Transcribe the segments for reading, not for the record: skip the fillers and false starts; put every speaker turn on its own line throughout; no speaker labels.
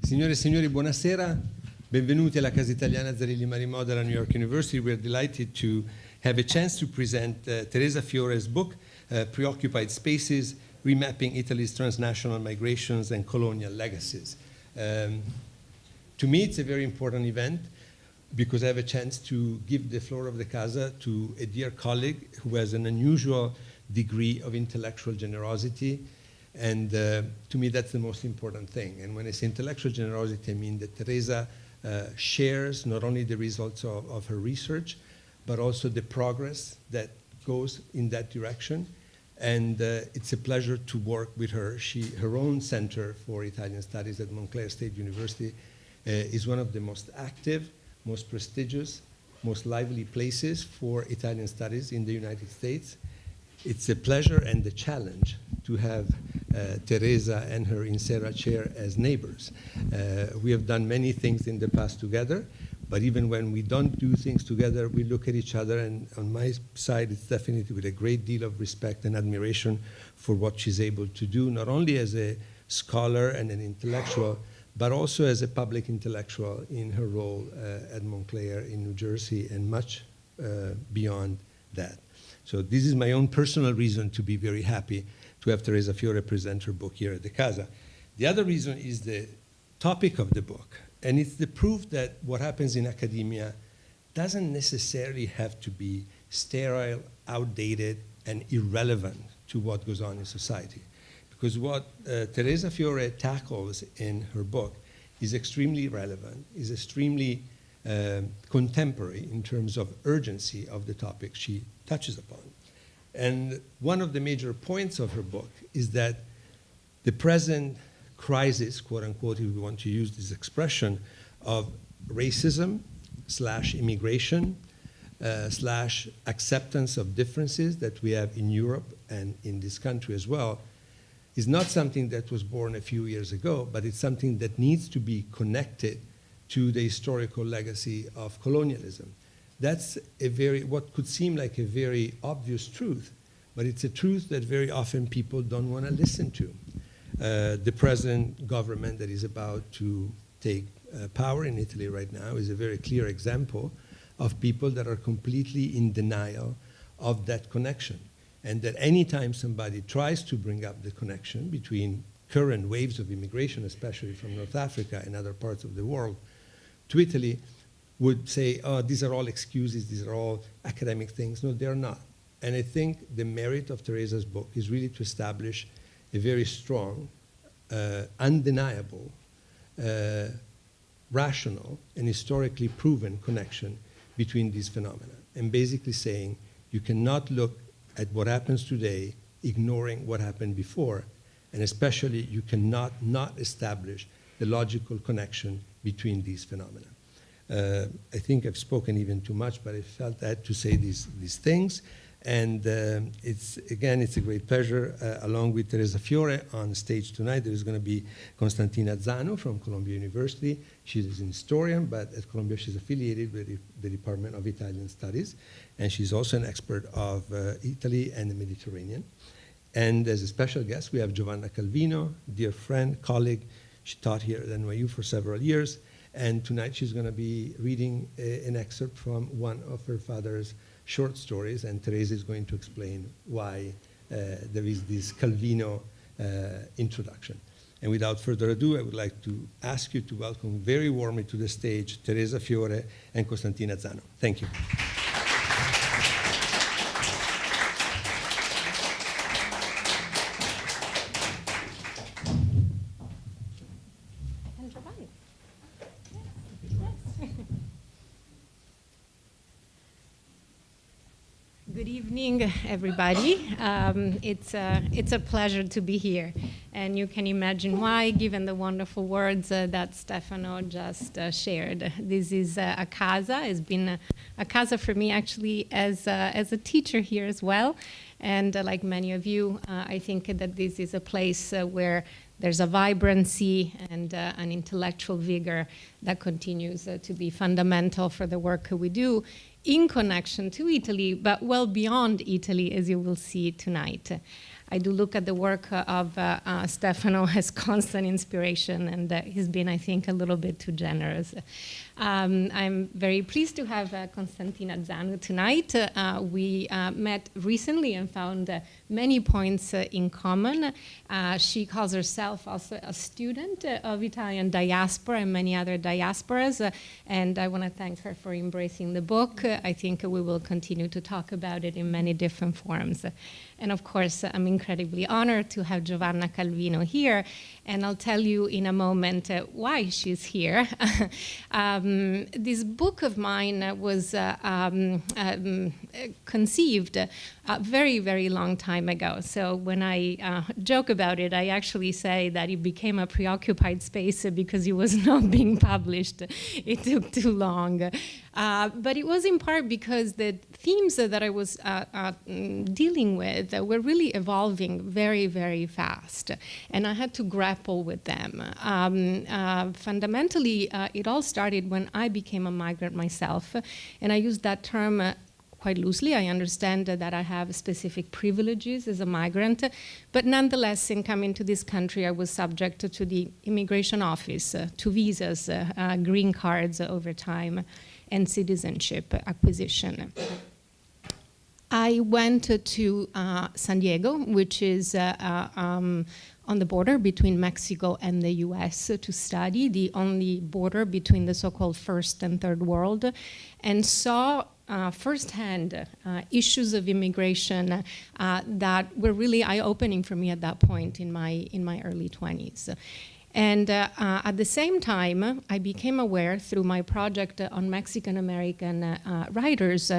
Signore e signori, buonasera. Benvenuti alla Casa Italiana Zerilli-marimò della New York University. We're delighted to have a chance to present Teresa Fiore's book, Preoccupied Spaces, Remapping Italy's Transnational Migrations and Colonial Legacies. To me, it's a very important event because I have a chance to give the floor of the Casa to a dear colleague who has an unusual degree of intellectual generosity. And to me, that's the most important thing. And when I say intellectual generosity, I mean that Teresa shares not only the results of her research, but also the progress that goes in that direction. And it's a pleasure to work with her. Her own Center for Italian Studies at Montclair State University is one of the most active, most prestigious, most lively places for Italian studies in the United States. It's a pleasure and a challenge to have Teresa and her Insera chair as neighbors. We have done many things in the past together, but even when we don't do things together, we look at each other, and on my side, it's definitely with a great deal of respect and admiration for what she's able to do, not only as a scholar and an intellectual, but also as a public intellectual in her role at Montclair in New Jersey and much beyond that. So this is my own personal reason to be very happy to have Teresa Fiore present her book here at the Casa. The other reason is the topic of the book, and it's the proof that what happens in academia doesn't necessarily have to be sterile, outdated, and irrelevant to what goes on in society. Because what Teresa Fiore tackles in her book is extremely relevant, is extremely contemporary in terms of urgency of the topic she touches upon. And one of the major points of her book is that the present crisis, quote unquote, if we want to use this expression, of racism / immigration / acceptance of differences that we have in Europe and in this country as well, is not something that was born a few years ago, but it's something that needs to be connected to the historical legacy of colonialism. That's what could seem like a very obvious truth, but it's a truth that very often people don't want to listen to. The present government that is about to take power in Italy right now is a very clear example of people that are completely in denial of that connection. And that anytime somebody tries to bring up the connection between current waves of immigration, especially from North Africa and other parts of the world, to Italy, would say, oh, these are all excuses, these are all academic things. No, they're not. And I think the merit of Teresa's book is really to establish a very strong, undeniable, rational, and historically proven connection between these phenomena. And basically saying, you cannot look at what happens today, ignoring what happened before, and especially you cannot not establish the logical connection between these phenomena. I think I've spoken even too much, but I felt I had to say these things. And it's a great pleasure, along with Teresa Fiore on stage tonight. There is going to be Konstantina Zanou from Columbia University. She is an historian, but at Columbia she's affiliated with the Department of Italian Studies. And she's also an expert of Italy and the Mediterranean. And as a special guest, we have Giovanna Calvino, dear friend, colleague. She taught here at NYU for several years. And tonight she's going to be reading an excerpt from one of her father's short stories, and Teresa is going to explain why there is this Calvino introduction. And without further ado, I would like to ask you to welcome very warmly to the stage Teresa Fiore and Konstantina Zanou. Thank you.
Good evening, everybody. It's a pleasure to be here, and you can imagine why, given the wonderful words that Stefano just shared. This is a casa. It's been a casa for me, actually, as a teacher here as well, And like many of you, I think that this is a place where there's a vibrancy and an intellectual vigor that continues to be fundamental for the work we do in connection to Italy, but well beyond Italy, as you will see tonight. I do look at the work of Stefano as constant inspiration, and he's been, I think, a little bit too generous. I'm very pleased to have Konstantina Zanou tonight. We met recently and found many points in common. She calls herself also a student of Italian diaspora and many other diasporas, and I want to thank her for embracing the book. I think we will continue to talk about it in many different forms. And of course, I'm incredibly honored to have Giovanna Calvino here, and I'll tell you in a moment why she's here. This book of mine was conceived a very, very long time ago. So when I joke about it, I actually say that it became a preoccupied space because it was not being published. It took too long. But it was in part because the themes that I was dealing with were really evolving very, very fast. And I had to grapple with them. Fundamentally, it all started when I became a migrant myself. And I use that term quite loosely. I understand that I have specific privileges as a migrant, but nonetheless, in coming to this country, I was subject to the immigration office, to visas, green cards over time, and citizenship acquisition. I went to San Diego, which is on the border between Mexico and the US to study, the only border between the so-called first and third world, and saw firsthand issues of immigration that were really eye-opening for me at that point in my early 20s. And at the same time, I became aware through my project on Mexican-American writers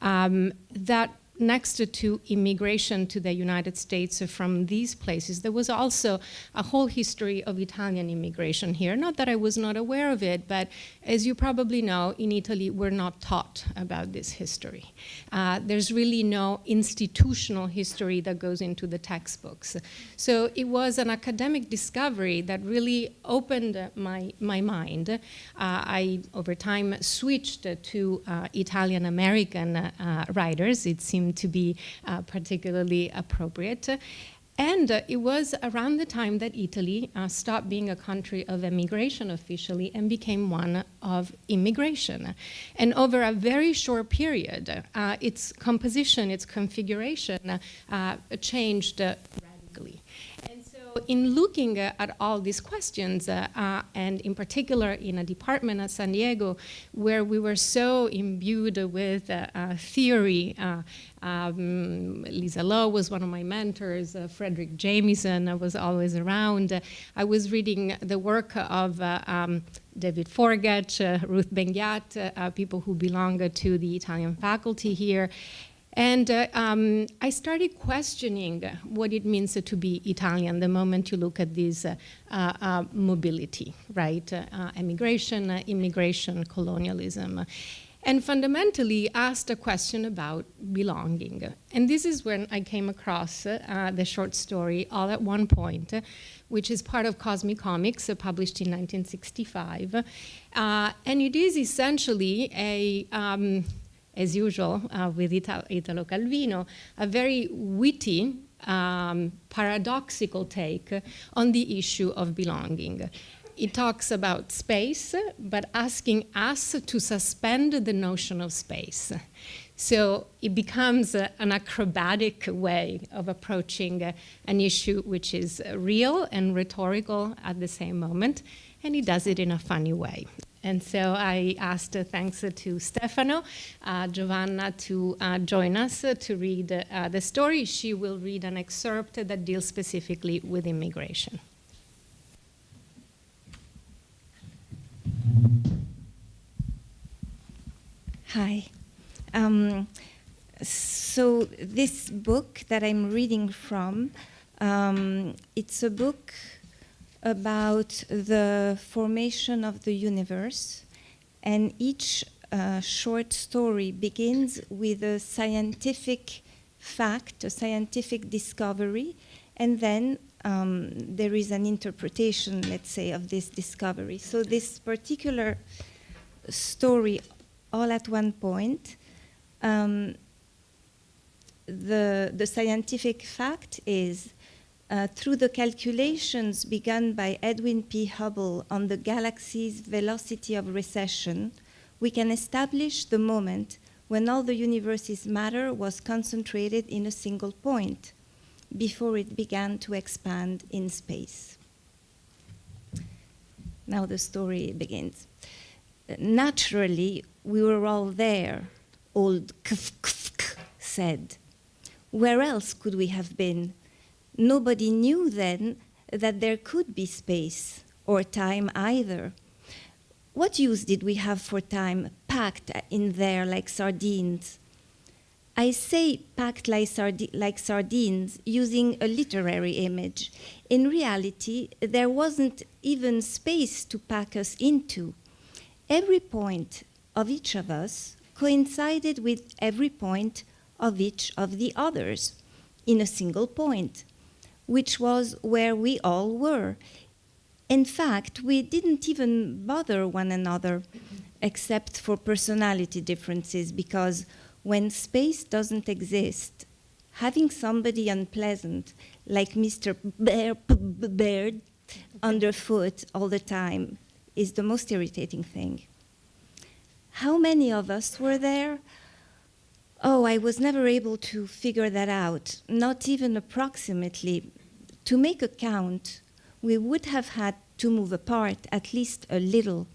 that next to immigration to the United States from these places, there was also a whole history of Italian immigration here. Not that I was not aware of it, but as you probably know, in Italy, we're not taught about this history. There's really no institutional history that goes into the textbooks. So it was an academic discovery that really opened my mind. I, over time, switched to Italian-American writers. It seemed to be particularly appropriate. And it was around the time that Italy stopped being a country of emigration officially and became one of immigration. And over a very short period, its composition, its configuration changed radically. In looking at all these questions, and in particular in a department at San Diego where we were so imbued with theory, Lisa Lowe was one of my mentors, Frederick Jamieson was always around. I was reading the work of David Forgach, Ruth Benguiat, people who belong to the Italian faculty here. And I started questioning what it means to be Italian the moment you look at this mobility, right? Emigration, immigration, colonialism. And fundamentally asked a question about belonging. And this is when I came across the short story All at One Point, which is part of Cosmic Comics, published in 1965. And it is essentially a as usual with Italo Calvino, a very witty, paradoxical take on the issue of belonging. It talks about space, but asking us to suspend the notion of space. So it becomes an acrobatic way of approaching an issue which is real and rhetorical at the same moment, and he does it in a funny way. And so I asked, thanks to Stefano, Giovanna to join us to read the story. She will read an excerpt that deals specifically with immigration.
Hi. So this book that I'm reading from, it's a book about the formation of the universe, and each short story begins with a scientific fact, a scientific discovery, and then there is an interpretation, let's say, of this discovery. So this particular story, all at one point, the scientific fact is, through the calculations begun by Edwin P. Hubble on the galaxy's velocity of recession, we can establish the moment when all the universe's matter was concentrated in a single point before it began to expand in space. Now the story begins. Naturally, we were all there, old Kf said. Where else could we have been? Nobody knew then that there could be space or time either. What use did we have for time packed in there like sardines? I say packed like sardines using a literary image. In reality, there wasn't even space to pack us into. Every point of each of us coincided with every point of each of the others in a single point, which was where we all were. In fact, we didn't even bother one another, except for personality differences, because when space doesn't exist, having somebody unpleasant, like Mr. Baird, underfoot all the time is the most irritating thing. How many of us were there? Oh, I was never able to figure that out, not even approximately. To make a count, we would have had to move apart at least a little,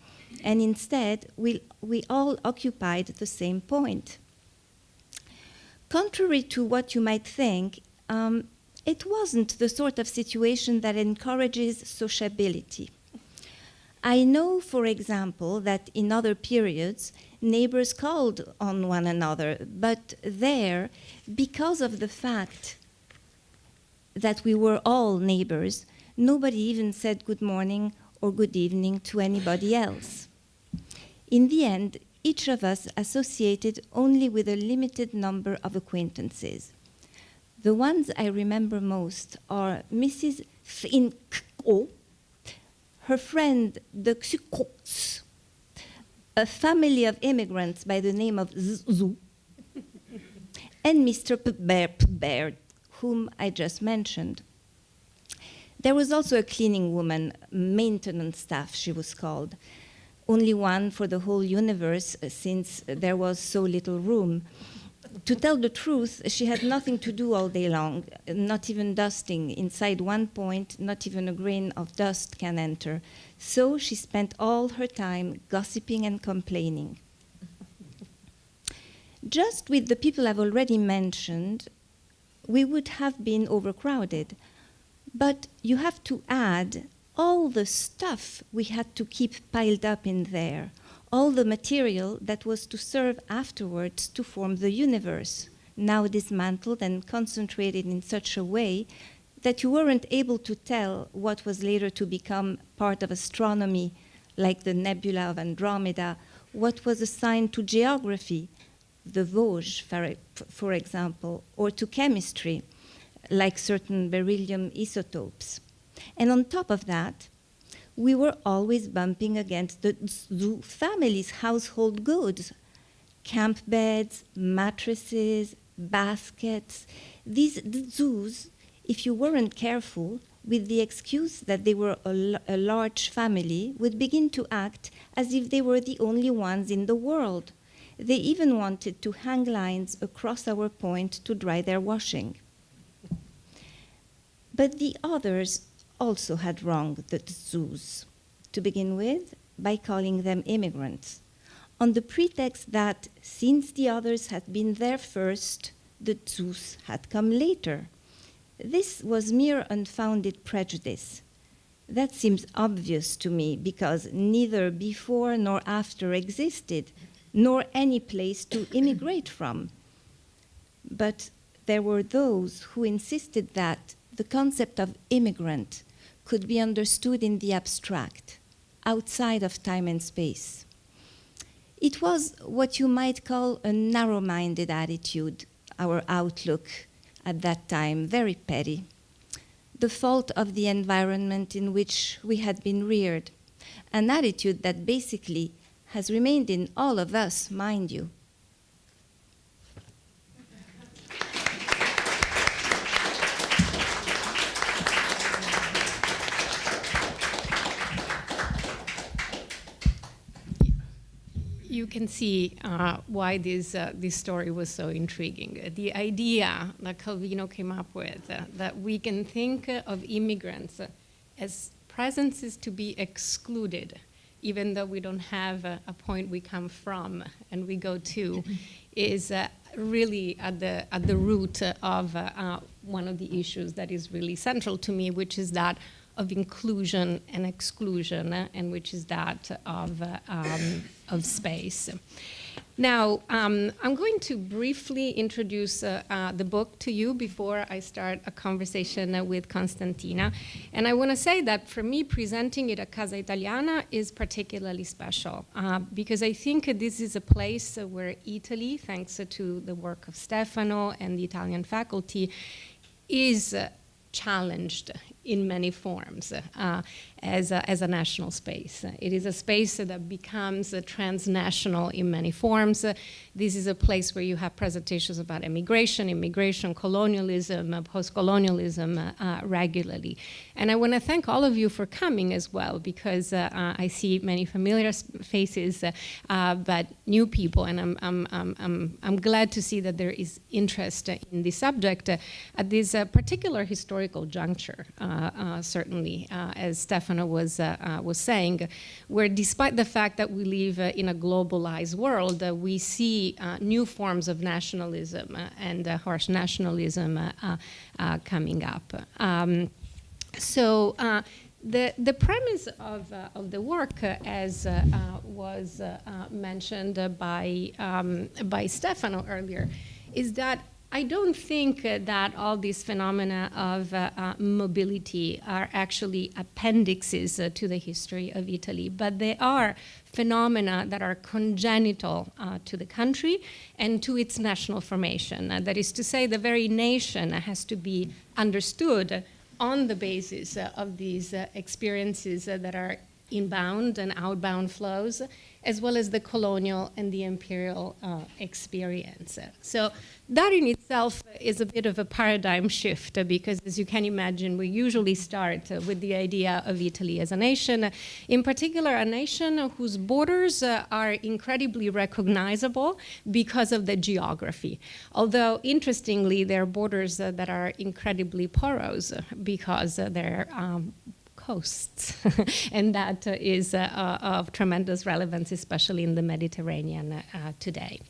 and instead we all occupied the same point. Contrary to what you might think, it wasn't the sort of situation that encourages sociability. I know, for example, that in other periods, neighbors called on one another, but there, because of the fact that we were all neighbors, nobody even said good morning or good evening to anybody else. In the end, each of us associated only with a limited number of acquaintances. The ones I remember most are Mrs. Finko, her friend the Xukots, a family of immigrants by the name of Zhu, and Mr. Baird, whom I just mentioned. There was also a cleaning woman, maintenance staff she was called, only one for the whole universe since there was so little room. To tell the truth, she had nothing to do all day long, not even dusting. Inside one point, not even a grain of dust can enter. So she spent all her time gossiping and complaining. Just with the people I've already mentioned, we would have been overcrowded. But you have to add all the stuff we had to keep piled up in there, all the material that was to serve afterwards to form the universe, now dismantled and concentrated in such a way that you weren't able to tell what was later to become part of astronomy, like the nebula of Andromeda, what was assigned to geography, the Vosges, for example, or to chemistry, like certain beryllium isotopes. And on top of that, we were always bumping against the Zhu family's household goods, camp beds, mattresses, baskets. These Zhus, if you weren't careful, with the excuse that they were a large family, would begin to act as if they were the only ones in the world. They even wanted to hang lines across our point to dry their washing. But the others also had wronged the Zhus, to begin with, by calling them immigrants, on the pretext that since the others had been there first, the Zhus had come later. This was mere unfounded prejudice. That seems obvious to me because neither before nor after existed, nor any place to immigrate from. But there were those who insisted that the concept of immigrant could be understood in the abstract, outside of time and space. It was what you might call a narrow-minded attitude, our outlook at that time very petty. The fault of the environment in which we had been reared, an attitude that basically has remained in all of us, mind you.
You can see why this story was so intriguing. The idea that Calvino came up with, that we can think of immigrants as presences to be excluded, even though we don't have a point we come from and we go to, is really at the root of one of the issues that is really central to me, which is that of inclusion and exclusion, and which is that of space. Now, I'm going to briefly introduce the book to you before I start a conversation with Konstantina. And I want to say that for me, presenting it at Casa Italiana is particularly special because I think this is a place where Italy, thanks to the work of Stefano and the Italian faculty, is challenged in many forms as a national space. It is a space that becomes transnational in many forms. This is a place where you have presentations about emigration, immigration, colonialism, post-colonialism regularly. And I want to thank all of you for coming as well, because I see many familiar faces, but new people, and I'm glad to see that there is interest in the subject at this particular historical juncture. Certainly, as Stefano was saying, where despite the fact that we live in a globalized world, we see new forms of nationalism and harsh nationalism coming up. So the premise of the work, as was mentioned by Stefano earlier, is that I don't think that all these phenomena of mobility are actually appendixes to the history of Italy, but they are phenomena that are congenital to the country and to its national formation. That is to say, the very nation has to be understood on the basis of these experiences that are inbound and outbound flows, as well as the colonial and the imperial experience. So that in itself is a bit of a paradigm shift, because as you can imagine, we usually start with the idea of Italy as a nation, in particular a nation whose borders are incredibly recognizable because of the geography. Although, interestingly, they're borders that are incredibly porous because they're coasts, and that is of tremendous relevance, especially in the Mediterranean today.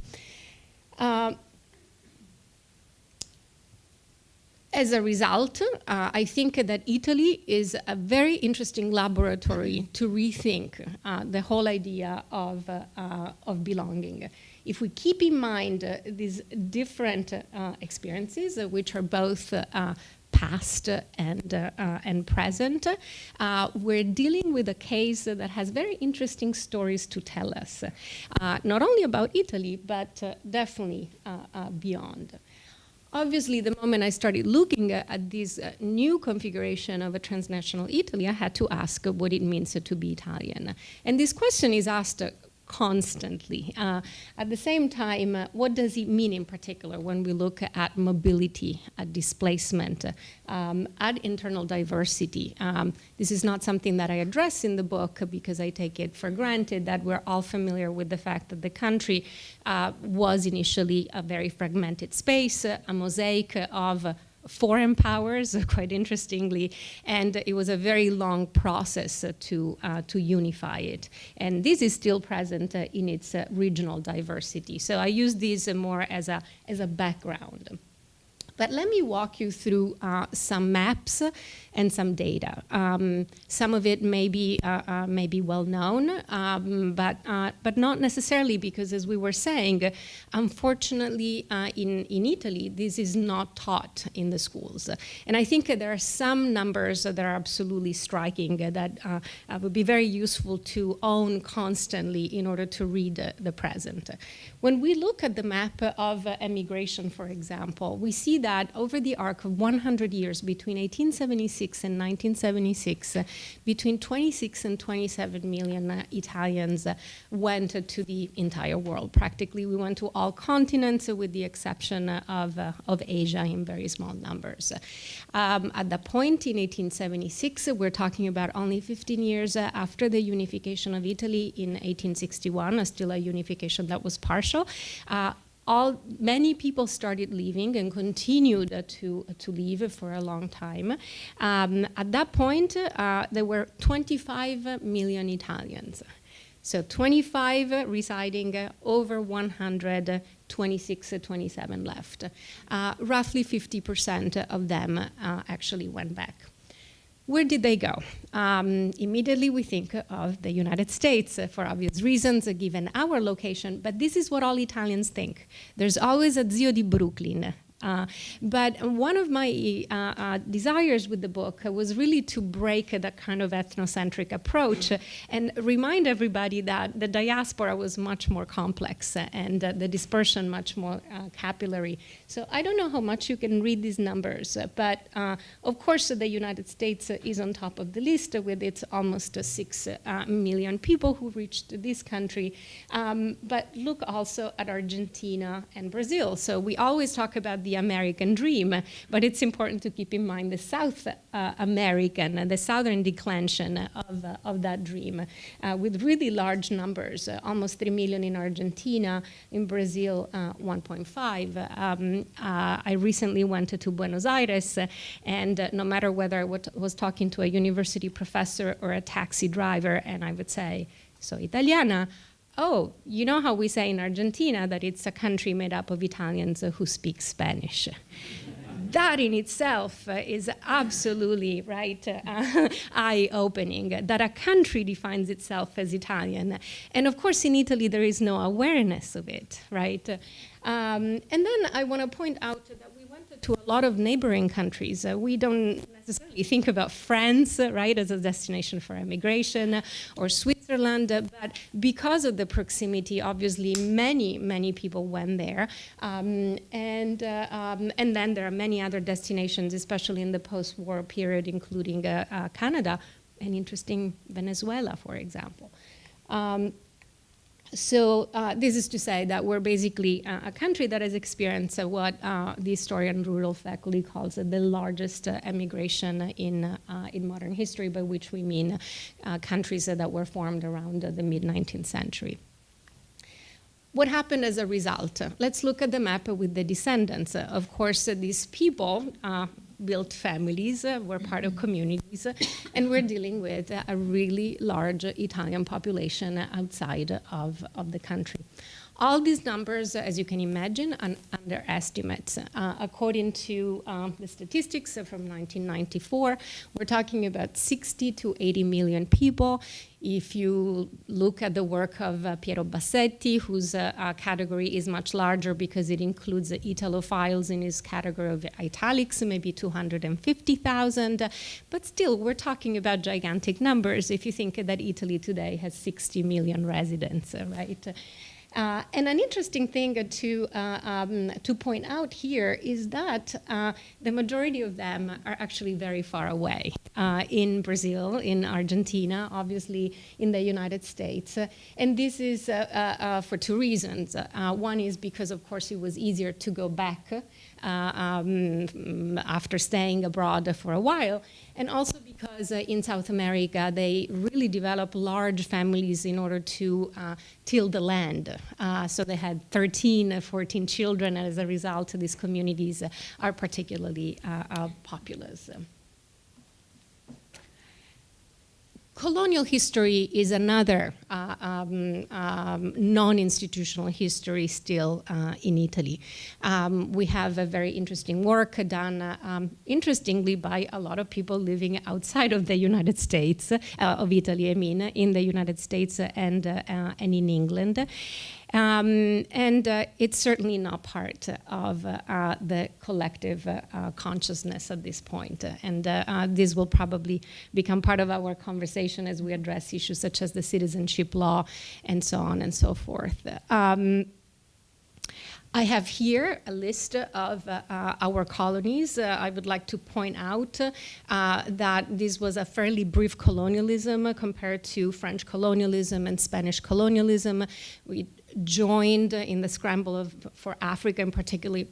As a result, I think that Italy is a very interesting laboratory to rethink the whole idea of belonging. If we keep in mind these different experiences, which are both past and present, we're dealing with a case that has very interesting stories to tell us, not only about Italy, but definitely beyond. Obviously, the moment I started looking at this new configuration of a transnational Italy, I had to ask what it means to be Italian. And this question is asked constantly. At the same time, what does it mean in particular when we look at mobility, at displacement, at internal diversity? This is not something that I address in the book because I take it for granted that we're all familiar with the fact that the country was initially a very fragmented space, a mosaic of foreign powers, quite interestingly, and it was a very long process to unify it. And this is still present in its regional diversity. So I use this more as a background. But let me walk you through some maps and some data. Some of it may be well known, but not necessarily, because as we were saying, unfortunately in Italy, this is not taught in the schools. And I think there are some numbers that are absolutely striking that would be very useful to own constantly in order to read the present. When we look at the map of emigration, for example, we see that over the arc of 100 years, between 1876 and 1976, between 26 and 27 million Italians went to the entire world. Practically, we went to all continents, with the exception of Asia in very small numbers. At that point, in 1876, we're talking about only 15 years after the unification of Italy in 1861, still a unification that was partial. Many people started leaving and continued to leave for a long time. At that point, there were 25 million Italians. So 25 residing over 100, 26, 27 left. Roughly 50% of them actually went back. Where did they go? Immediately we think of the United States for obvious reasons, given our location, but this is what all Italians think. There's always a zio di Brooklyn. But one of my desires with the book was really to break that kind of ethnocentric approach and remind everybody that the diaspora was much more complex and the dispersion much more capillary. So I don't know how much you can read these numbers, but of course the United States is on top of the list with its almost 6 million people who reached this country. But look also at Argentina and Brazil. So we always talk about the American dream, but it's important to keep in mind the South American, the southern declension of that dream, with really large numbers, almost 3 million in Argentina, in Brazil 1.5. I recently went to Buenos Aires, and no matter whether I was talking to a university professor or a taxi driver, and I would say, "So Italiana?" "Oh, you know how we say in Argentina that it's a country made up of Italians who speak Spanish." That in itself is absolutely right eye-opening, that a country defines itself as Italian. And of course, in Italy, there is no awareness of it, right? And then I want to point out that we went to a lot of neighboring countries. We don't necessarily think about France, right, as a destination for emigration, or Switzerland, but because of the proximity, obviously many people went there. And then there are many other destinations, especially in the post-war period, including Canada and interesting Venezuela, for example. So this is to say that we're basically a country that has experienced what the historian Rudolf Theckley calls the largest emigration in modern history, by which we mean countries that were formed around the mid-19th century. What happened as a result? Let's look at the map with the descendants. Of course, these people built families, were part of communities, and we're dealing with a really large Italian population outside of the country. All these numbers, as you can imagine, are underestimates. According to the statistics from 1994, we're talking about 60 to 80 million people. If you look at the work of Piero Bassetti, whose category is much larger because it includes the Italophiles in his category of italics, maybe 250,000. But still, we're talking about gigantic numbers if you think that Italy today has 60 million residents, right? And an interesting thing to point out here is that the majority of them are actually very far away. In Brazil, in Argentina, obviously in the United States. And this is for two reasons. One is because, of course, it was easier to go back after staying abroad for a while. And also because in South America, they really developed large families in order to till the land. So they had 13, 14 children, and as a result, these communities are particularly populous. Colonial history is another non-institutional history still in Italy. We have a very interesting work done, interestingly, by a lot of people living outside of the United States, of Italy, I mean, in the United States and in England. It's certainly not part of the collective consciousness at this point. And this will probably become part of our conversation as we address issues such as the citizenship law and so on and so forth. I have here a list of our colonies. I would like to point out that this was a fairly brief colonialism compared to French colonialism and Spanish colonialism. We joined in the scramble for Africa, and particularly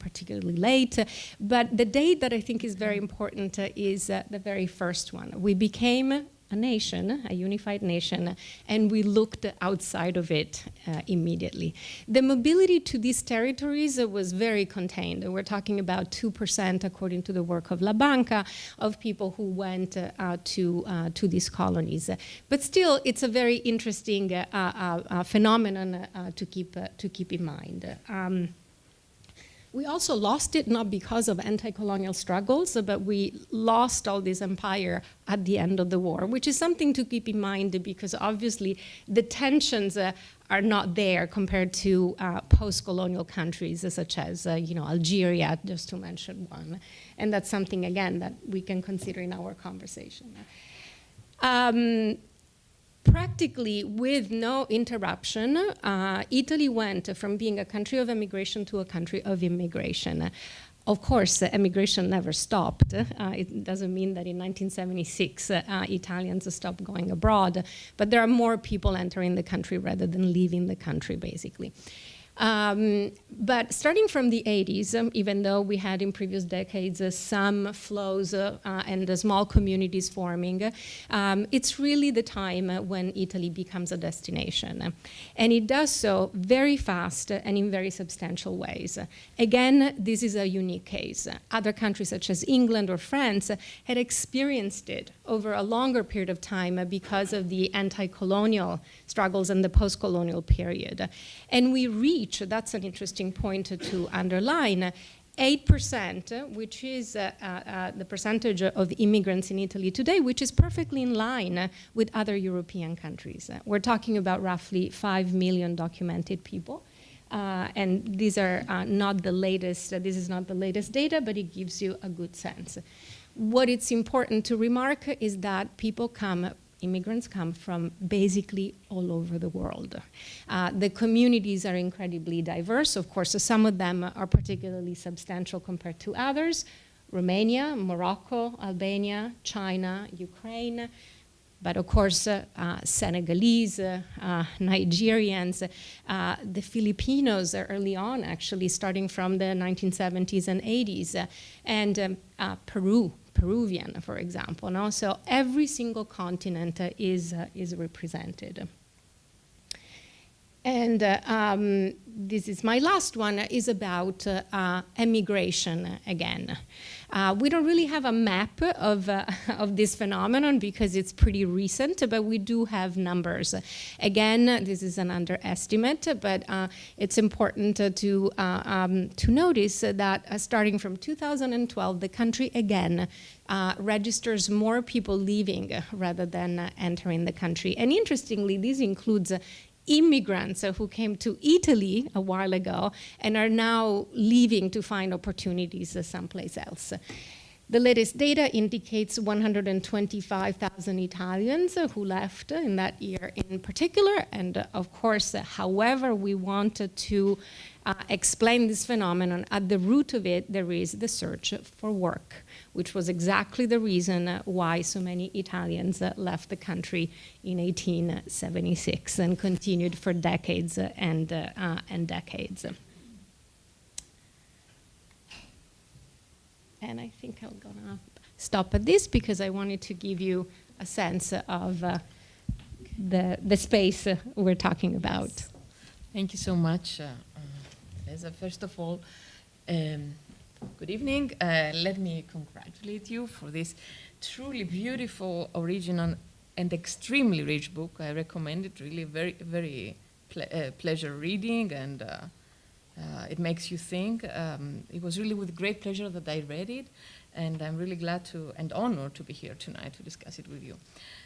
late. But the date that I think is very important is the very first one. We became a nation, a unified nation, and we looked outside of it immediately. The mobility to these territories was very contained. We're talking about 2%, according to the work of La Banca, of people who went to these colonies. But still, it's a very interesting phenomenon to keep in mind. We also lost it not because of anti-colonial struggles, but we lost all this empire at the end of the war, which is something to keep in mind because obviously the tensions are not there compared to post-colonial countries such as Algeria, just to mention one. And that's something, again, that we can consider in our conversation. Practically, with no interruption, Italy went from being a country of emigration to a country of immigration. Of course, emigration never stopped. It doesn't mean that in 1976 Italians stopped going abroad, but there are more people entering the country rather than leaving the country, basically. But starting from the 80s, even though we had in previous decades some flows and small communities forming, it's really the time when Italy becomes a destination. And it does so very fast and in very substantial ways. Again, this is a unique case. Other countries such as England or France had experienced it over a longer period of time because of the anti-colonial struggles and the post-colonial period. And we reach, that's an interesting point to underline, 8%, which is the percentage of immigrants in Italy today, which is perfectly in line with other European countries. We're talking about roughly 5 million documented people. And these are not the latest, this is not the latest data, but it gives you a good sense. What it's important to remark is that immigrants come from basically all over the world. The communities are incredibly diverse. Of course, some of them are particularly substantial compared to others. Romania, Morocco, Albania, China, Ukraine, but of course, Senegalese, Nigerians, the Filipinos early on, actually, starting from the 1970s and 80s, and Peruvian, for example. No? So every single continent is represented. And this is my last one, is about emigration again. We don't really have a map of this phenomenon because it's pretty recent, but we do have numbers. Again, this is an underestimate, but it's important to notice that starting from 2012, the country again registers more people leaving rather than entering the country. And interestingly, this includes immigrants who came to Italy a while ago and are now leaving to find opportunities someplace else. The latest data indicates 125,000 Italians who left in that year in particular. And of course, however we wanted to explain this phenomenon, at the root of it, there is the search for work, which was exactly the reason why so many Italians left the country in 1876 and continued for decades and decades. And I think I'm gonna stop at this because I wanted to give you a sense of the space we're talking about.
Thank you so much. First of all, good evening. Let me congratulate you for this truly beautiful, original, and extremely rich book. I recommend it, really very, very pleasure reading, and it makes you think. It was really with great pleasure that I read it, and I'm really glad to and honored to be here tonight to discuss it with you.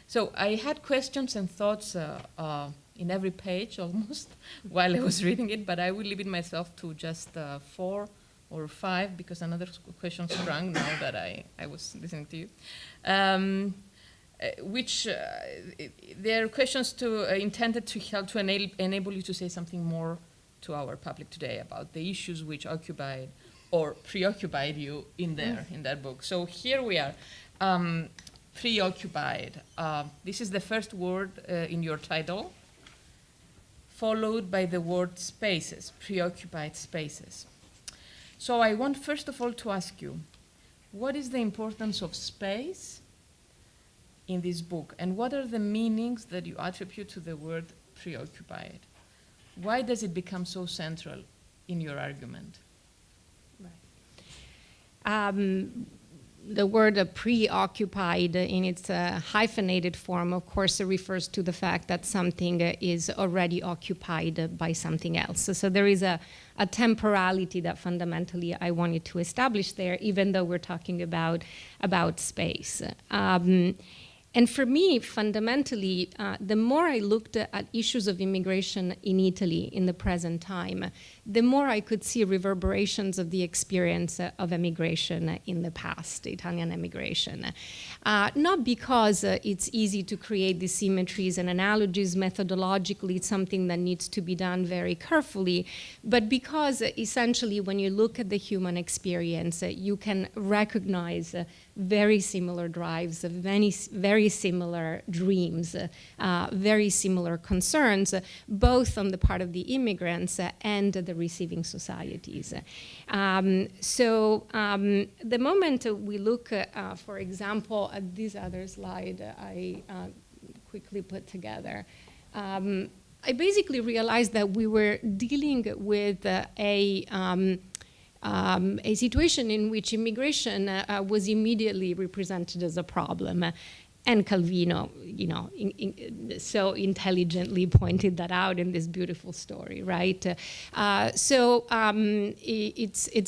So I had questions and thoughts in every page almost while I was reading it, but I will limit myself to just 4 or 5 because another question sprang now that I was listening to you. They're questions intended to help to enable you to say something more to our public today about the issues which occupied or preoccupied you in that book. So here we are, preoccupied. This is the first word in your title, followed by the word spaces, preoccupied spaces. So I want first of all to ask you, what is the importance of space in this book, and what are the meanings that you attribute to the word preoccupied? Why does it become so central in your argument?
The word preoccupied in its hyphenated form, of course, refers to the fact that something is already occupied by something else. So there is a temporality that fundamentally I wanted to establish there, even though we're talking about space. And for me, fundamentally, the more I looked at issues of immigration in Italy in the present time, the more I could see reverberations of the experience of emigration in the past, Italian emigration. Not because it's easy to create these symmetries and analogies methodologically, it's something that needs to be done very carefully, but because essentially when you look at the human experience, you can recognize very similar drives, very similar dreams, very similar concerns, both on the part of the immigrants and the receiving societies. The moment we look, for example, at this other slide I quickly put together, I basically realized that we were dealing with a situation in which immigration was immediately represented as a problem. And Calvino, so intelligently pointed that out in this beautiful story, right? It's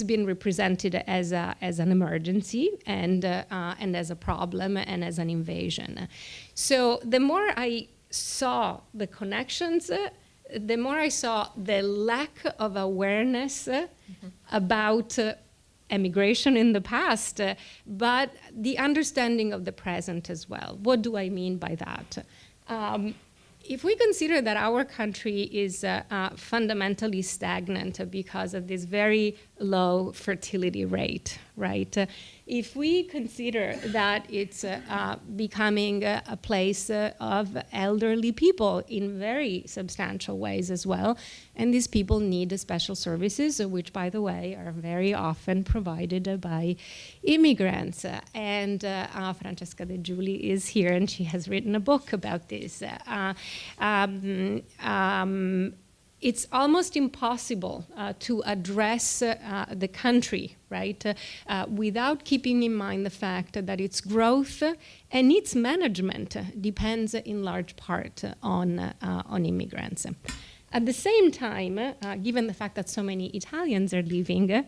been represented as an emergency and as a problem and as an invasion. So the more I saw the connections, the more I saw the lack of awareness about emigration in the past, but the understanding of the present as well. What do I mean by that? If we consider that our country is fundamentally stagnant because of this very low fertility rate, right? If we consider that it's becoming a place of elderly people in very substantial ways as well, and these people need special services, which, by the way, are very often provided by immigrants. And Francesca De Giuli is here, and she has written a book about this. It's almost impossible to address the country, right, without keeping in mind the fact that its growth and its management depends in large part on immigrants. At the same time, given the fact that so many Italians are leaving,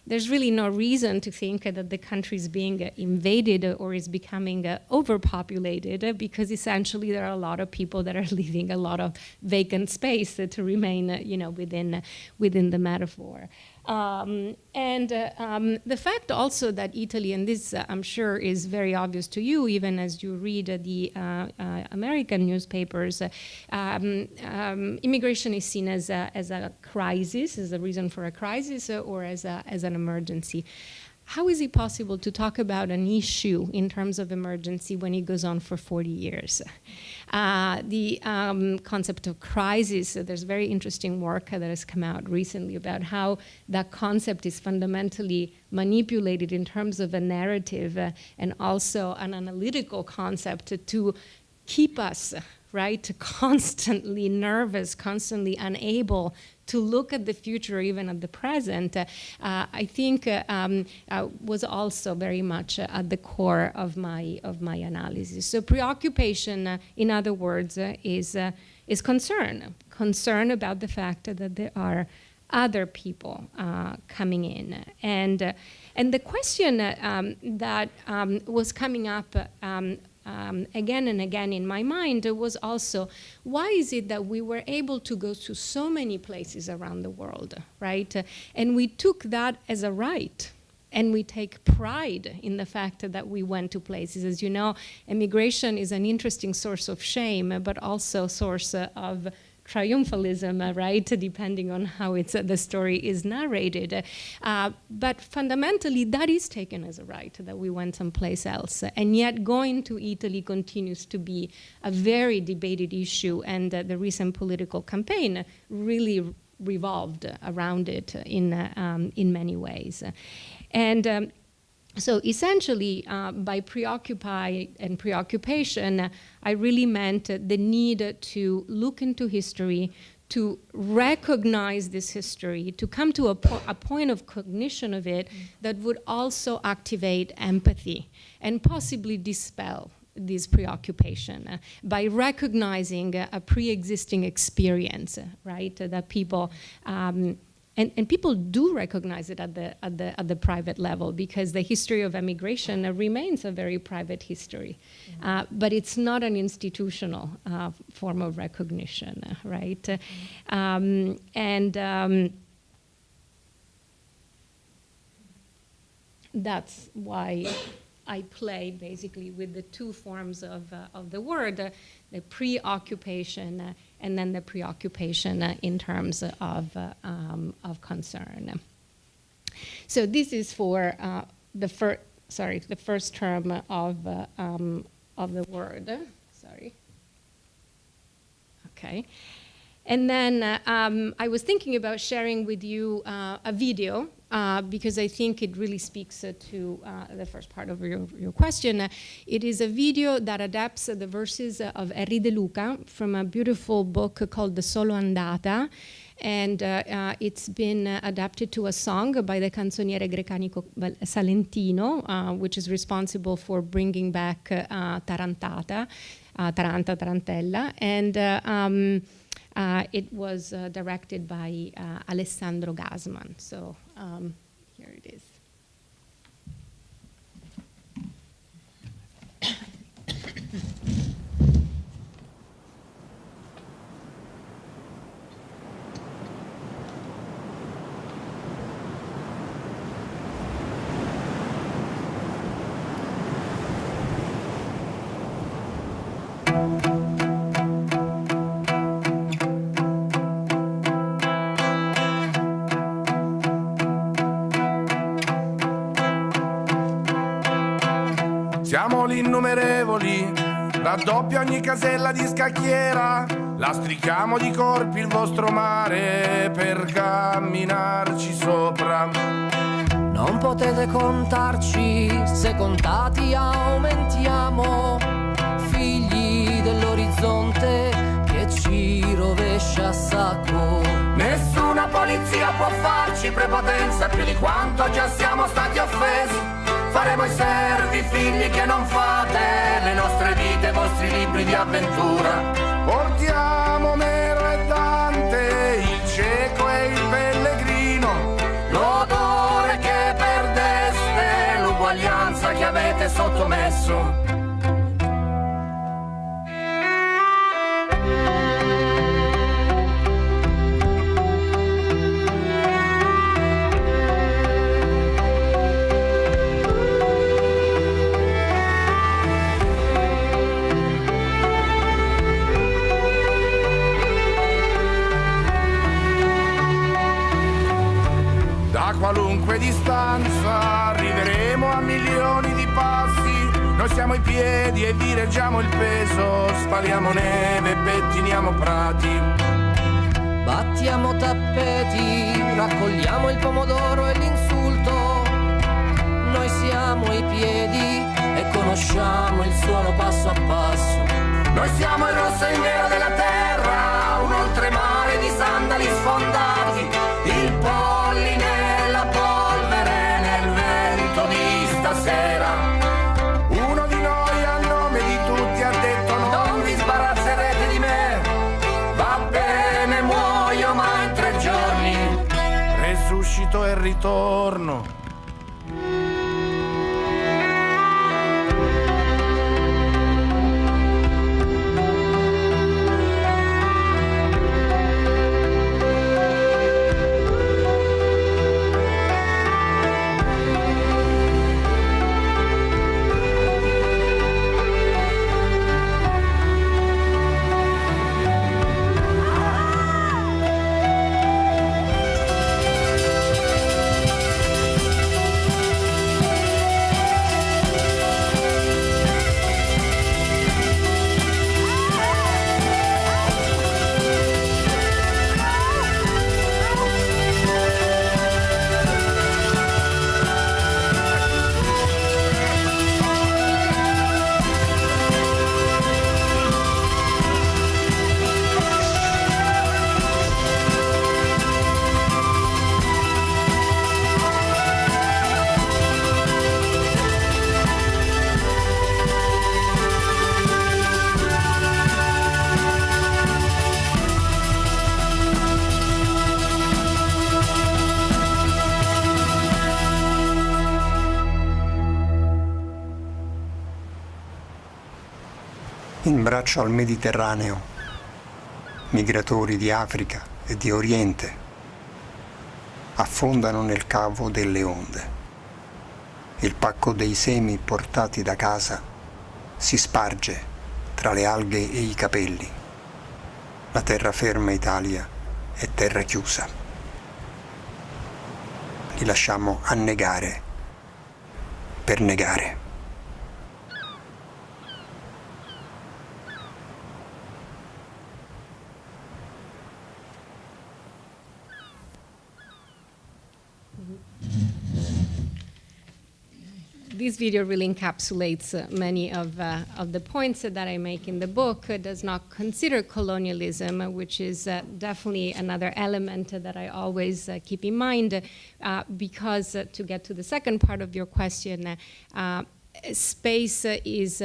there's really no reason to think that the country is being invaded or is becoming overpopulated, because essentially there are a lot of people that are leaving a lot of vacant space to remain, within the metaphor. The fact also that Italy, and this I'm sure is very obvious to you, even as you read the American newspapers, immigration is seen as a crisis, as a reason for a crisis, or as an emergency. How is it possible to talk about an issue in terms of emergency when it goes on for 40 years? The concept of crisis, there's very interesting work that has come out recently about how that concept is fundamentally manipulated in terms of a narrative and also an analytical concept to keep us, right, constantly nervous, constantly unable to look at the future, even at the present, I think was also very much at the core of my analysis. So preoccupation, in other words, is concern about the fact that there are other people coming in, and the question that was coming up again and again in my mind was also, why is it that we were able to go to so many places around the world, right? And we took that as a right. And we take pride in the fact that we went to places. As you know, emigration is an interesting source of shame, but also a source of triumphalism, right, depending on how the story is narrated. But fundamentally, that is taken as a right, that we went someplace else. And yet going to Italy continues to be a very debated issue, and the recent political campaign really revolved around it in many ways. And so essentially, by preoccupy and preoccupation, I really meant the need to look into history, to recognize this history, to come to a point of cognition of it that would also activate empathy and possibly dispel this preoccupation by recognizing a pre-existing experience, right, that people and people do recognize it at the private level, because the history of emigration remains a very private history, but it's not an institutional form of recognition, right? That's why I play basically with the two forms of the word, the preoccupation and then the preoccupation in terms of concern. So this is for the first term of the word. Sorry. Okay. And then I was thinking about sharing with you a video because I think it really speaks to the first part of your question. It is a video that adapts the verses of Henri De Luca from a beautiful book called The Solo Andata. And it's been adapted to a song by the canzoniere grecanico Salentino, which is responsible for bringing back Tarantata, Taranta, Tarantella. And it was directed by Alessandro Gasman. So here it is.
Siamo gli innumerevoli, raddoppia ogni casella di scacchiera, lastrichiamo di corpi il vostro mare per camminarci sopra.
Non potete contarci, se contati aumentiamo, figli dell'orizzonte che ci rovescia a sacco.
Nessuna polizia può farci prepotenza più di quanto già siamo stati offesi. Faremo i servi, figli che non fate, le nostre vite, i vostri libri di avventura. Portiamo Omero e Dante, il cieco e il pellegrino, l'odore che perdeste, l'uguaglianza che avete sottomesso. Qualunque distanza arriveremo a milioni di passi. Noi siamo i piedi e vi reggiamo il peso. Spaliamo neve e pettiniamo prati.
Battiamo tappeti, raccogliamo il pomodoro e l'insulto. Noi siamo i piedi e conosciamo il suono passo a passo.
Noi siamo il rosso e il nero della terra, un oltremare di sandali sfondati, il polline, la polvere nel vento di stasera. Uno di noi a nome di tutti ha detto non vi sbarazzerete di me, va bene muoio ma in 3 giorni resuscito e ritorno.
In braccio al Mediterraneo, migratori di Africa e di Oriente affondano nel cavo delle onde. Il pacco dei semi portati da casa si sparge tra le alghe e i capelli. La terraferma Italia è terra chiusa. Li lasciamo annegare per negare.
This video really encapsulates many of the points that I make in the book. It does not consider colonialism, which is definitely another element that I always keep in mind, because to get to the second part of your question, space is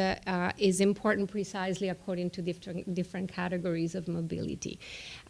important precisely according to different categories of mobility.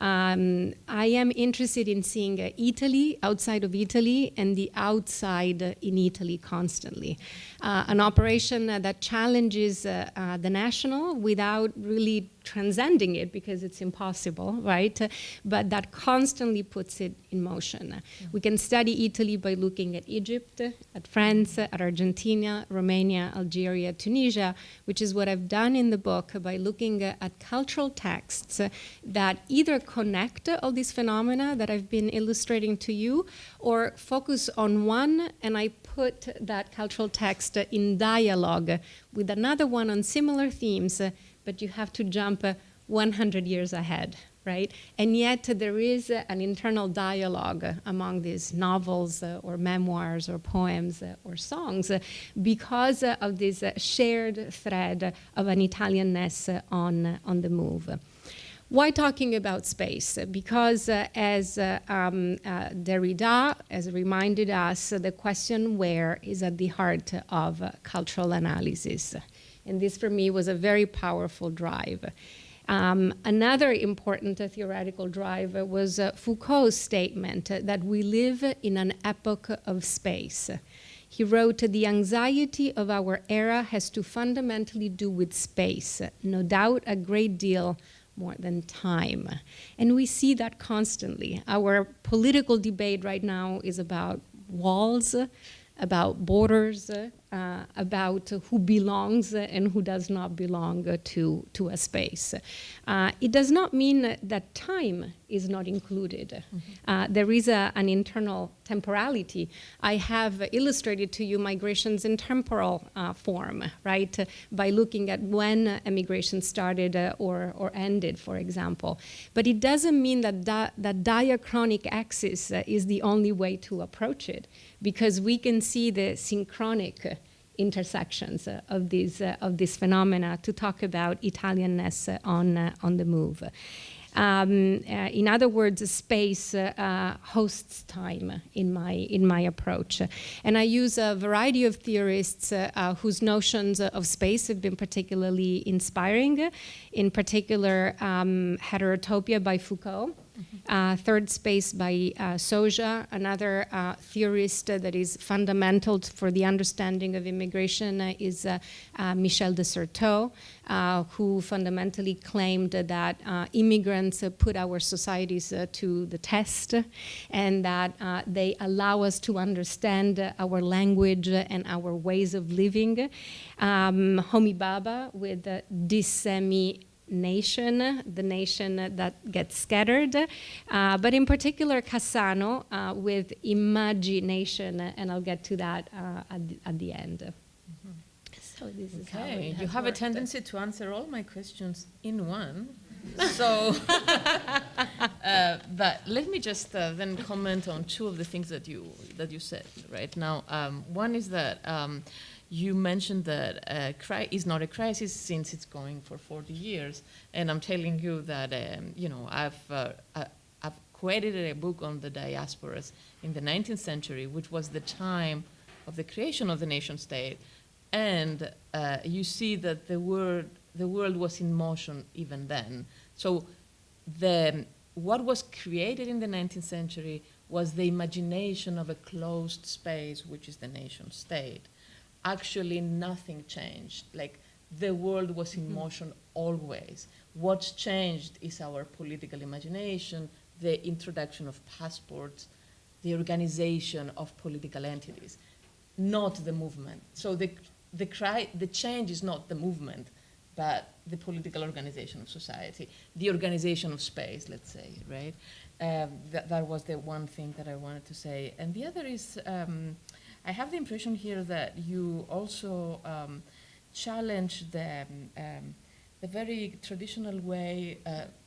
I am interested in seeing Italy outside of Italy and the outside in Italy constantly. An operation that challenges the national without really transcending it, because it's impossible, right? But that constantly puts it in motion. We can study Italy by looking at Egypt, at France, at Argentina, Romania, Algeria, Tunisia, which is what I've done in the book by looking at cultural texts that either connect all these phenomena that I've been illustrating to you, or focus on one, and I put that cultural text in dialogue with another one on similar themes, but you have to jump 100 years ahead, right? And yet there is an internal dialogue among these novels or memoirs or poems or songs because of this shared thread of an Italianness on the move. Why talking about space? Because as Derrida has reminded us, the question where is at the heart of cultural analysis. And this, for me, was a very powerful drive. Another important theoretical drive was Foucault's statement that we live in an epoch of space. He wrote, "The anxiety of our era has to fundamentally do with space, no doubt a great deal more than time." And we see that constantly. Our political debate right now is about walls, about borders, about who belongs and who does not belong to a space. It does not mean that time is not included. There is an internal temporality. I have illustrated to you migrations in temporal form, right? By looking at when emigration started or ended, for example. But it doesn't mean that that diachronic axis is the only way to approach it, because we can see the synchronic intersections of these phenomena to talk about Italianness on the move. In other words, space hosts time in my approach, and I use a variety of theorists whose notions of space have been particularly inspiring. In particular, Heterotopia by Foucault. Third Space by Soja, another theorist that is fundamental for the understanding of immigration is Michel de Certeau, who fundamentally claimed that immigrants put our societies to the test, and that they allow us to understand our language and our ways of living. Homi Bhabha with Dissemination, the nation that gets scattered, but in particular Cassano with Imagination, and I'll get to that at the end. So this is how it
you have
worked.
a tendency to answer all my questions in one. So, but let me just then comment on two of the things that you said right now. One is that you mentioned that is not a crisis since it's going for 40 years, and I'm telling you that I've co-edited a book on the diasporas in the 19th century, which was the time of the creation of the nation state, and you see that the world was in motion even then. So what was created in the 19th century was the imagination of a closed space, which is the nation state. Actually, nothing changed. Like, the world was in motion always. What's changed is our political imagination, the introduction of passports, the organization of political entities, not the movement. So the change is not the movement, but the political organization of society, the organization of space, let's say, right? That was the one thing that I wanted to say. And the other is, I have the impression here that you also challenge the very traditional way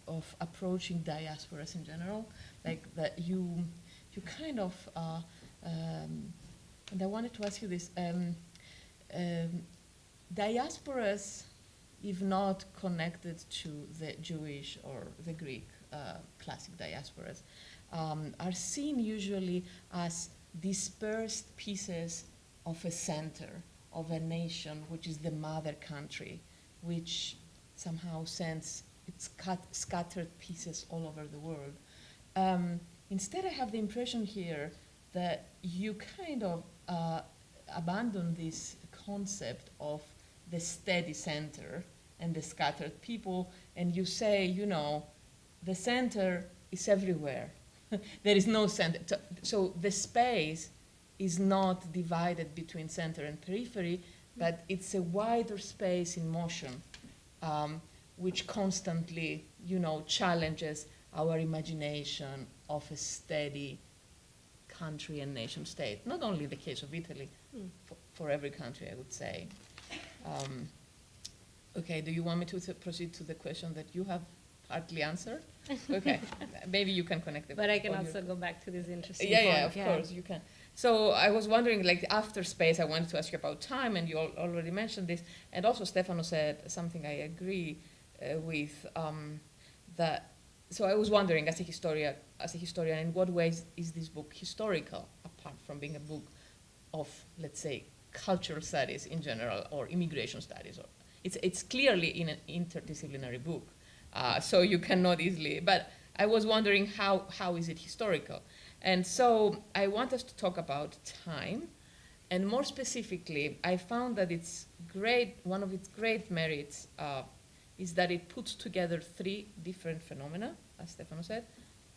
of approaching diasporas in general, like that you kind of, and I wanted to ask you this, diasporas, if not connected to the Jewish or the Greek classic diasporas, are seen usually as dispersed pieces of a center, of a nation, which is the mother country, which somehow sends its scattered pieces all over the world. Instead, I have the impression here that you kind of abandon this concept of the steady center and the scattered people, and you say, the center is everywhere. There is no center. So the space is not divided between center and periphery, but it's a wider space in motion, which constantly, challenges our imagination of a steady country and nation state. Not only the case of Italy, for every country, I would say. Okay, do you want me to proceed to the question that you have partly answered? Okay, maybe you can connect it.
But I can also go back to this interesting point.
Yeah, of course, you can. So I was wondering, like, after space, I wanted to ask you about time, and you already mentioned this. And also Stefano said something I agree with, that, so I was wondering, as a historian, in what ways is this book historical, apart from being a book of, let's say, cultural studies in general, or immigration studies? Or it's clearly in an interdisciplinary book, so you cannot easily, but I was wondering how is it historical? And so I want us to talk about time, and more specifically, I found that it's great, one of its great merits is that it puts together three different phenomena, as Stefano said.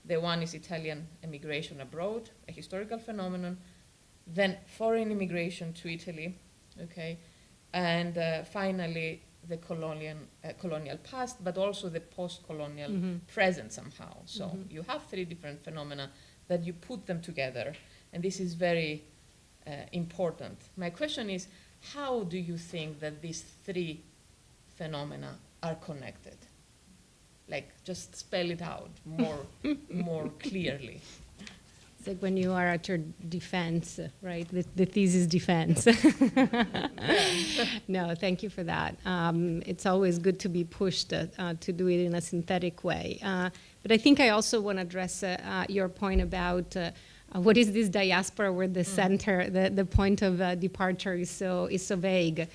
The one is Italian emigration abroad, a historical phenomenon, then foreign immigration to Italy, okay, and finally the colonial past, but also the post-colonial present somehow. So you have three different phenomena that you put them together, and this is very important. My question is, how do you think that these three phenomena are connected? Like, just spell it out more clearly.
It's like when you are at your defense, right? The thesis defense. No, thank you for that. It's always good to be pushed to do it in a synthetic way. But I think I also want to address your point about what is this diaspora where the center, the point of departure is so vague.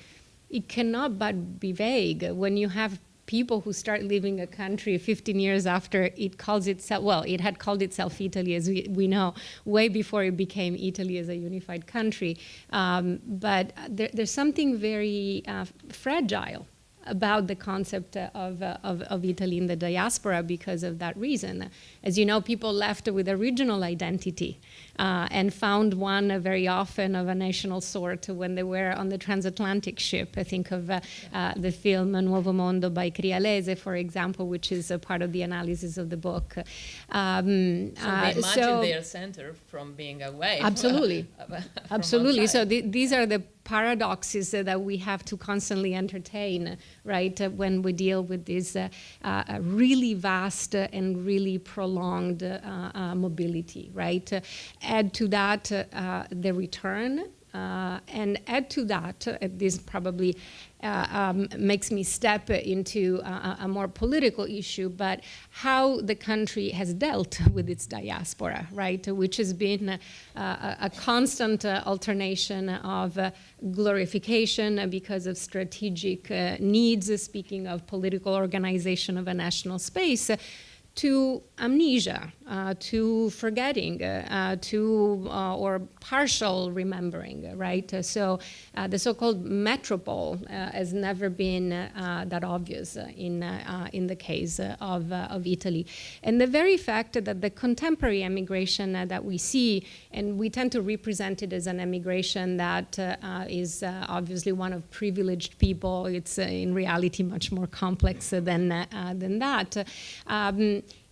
It cannot but be vague when you have people who start leaving a country 15 years after it calls itself, well, it had called itself Italy, as we know, way before it became Italy as a unified country. But there's something very fragile about the concept of Italy in the diaspora because of that reason. As you know, people left with a regional identity and found one very often of a national sort when they were on the transatlantic ship. I think of the film Nuovo Mondo by Crialese, for example, which is a part of the analysis of the book.
So they imagine their center from being away.
Absolutely. Absolutely.
Outside.
So these are the paradoxes that we have to constantly entertain, right, when we deal with this really vast and really prolonged mobility, right? Add to that the return, and add to that, this probably makes me step into a more political issue, but how the country has dealt with its diaspora, right, which has been a constant alternation of glorification because of strategic needs, speaking of political organization of a national space, to amnesia, to forgetting, or partial remembering, right? So the so-called metropole has never been that obvious in the case of Italy. And the very fact that the contemporary emigration that we see, and we tend to represent it as an emigration that is obviously one of privileged people. It's in reality much more complex than that.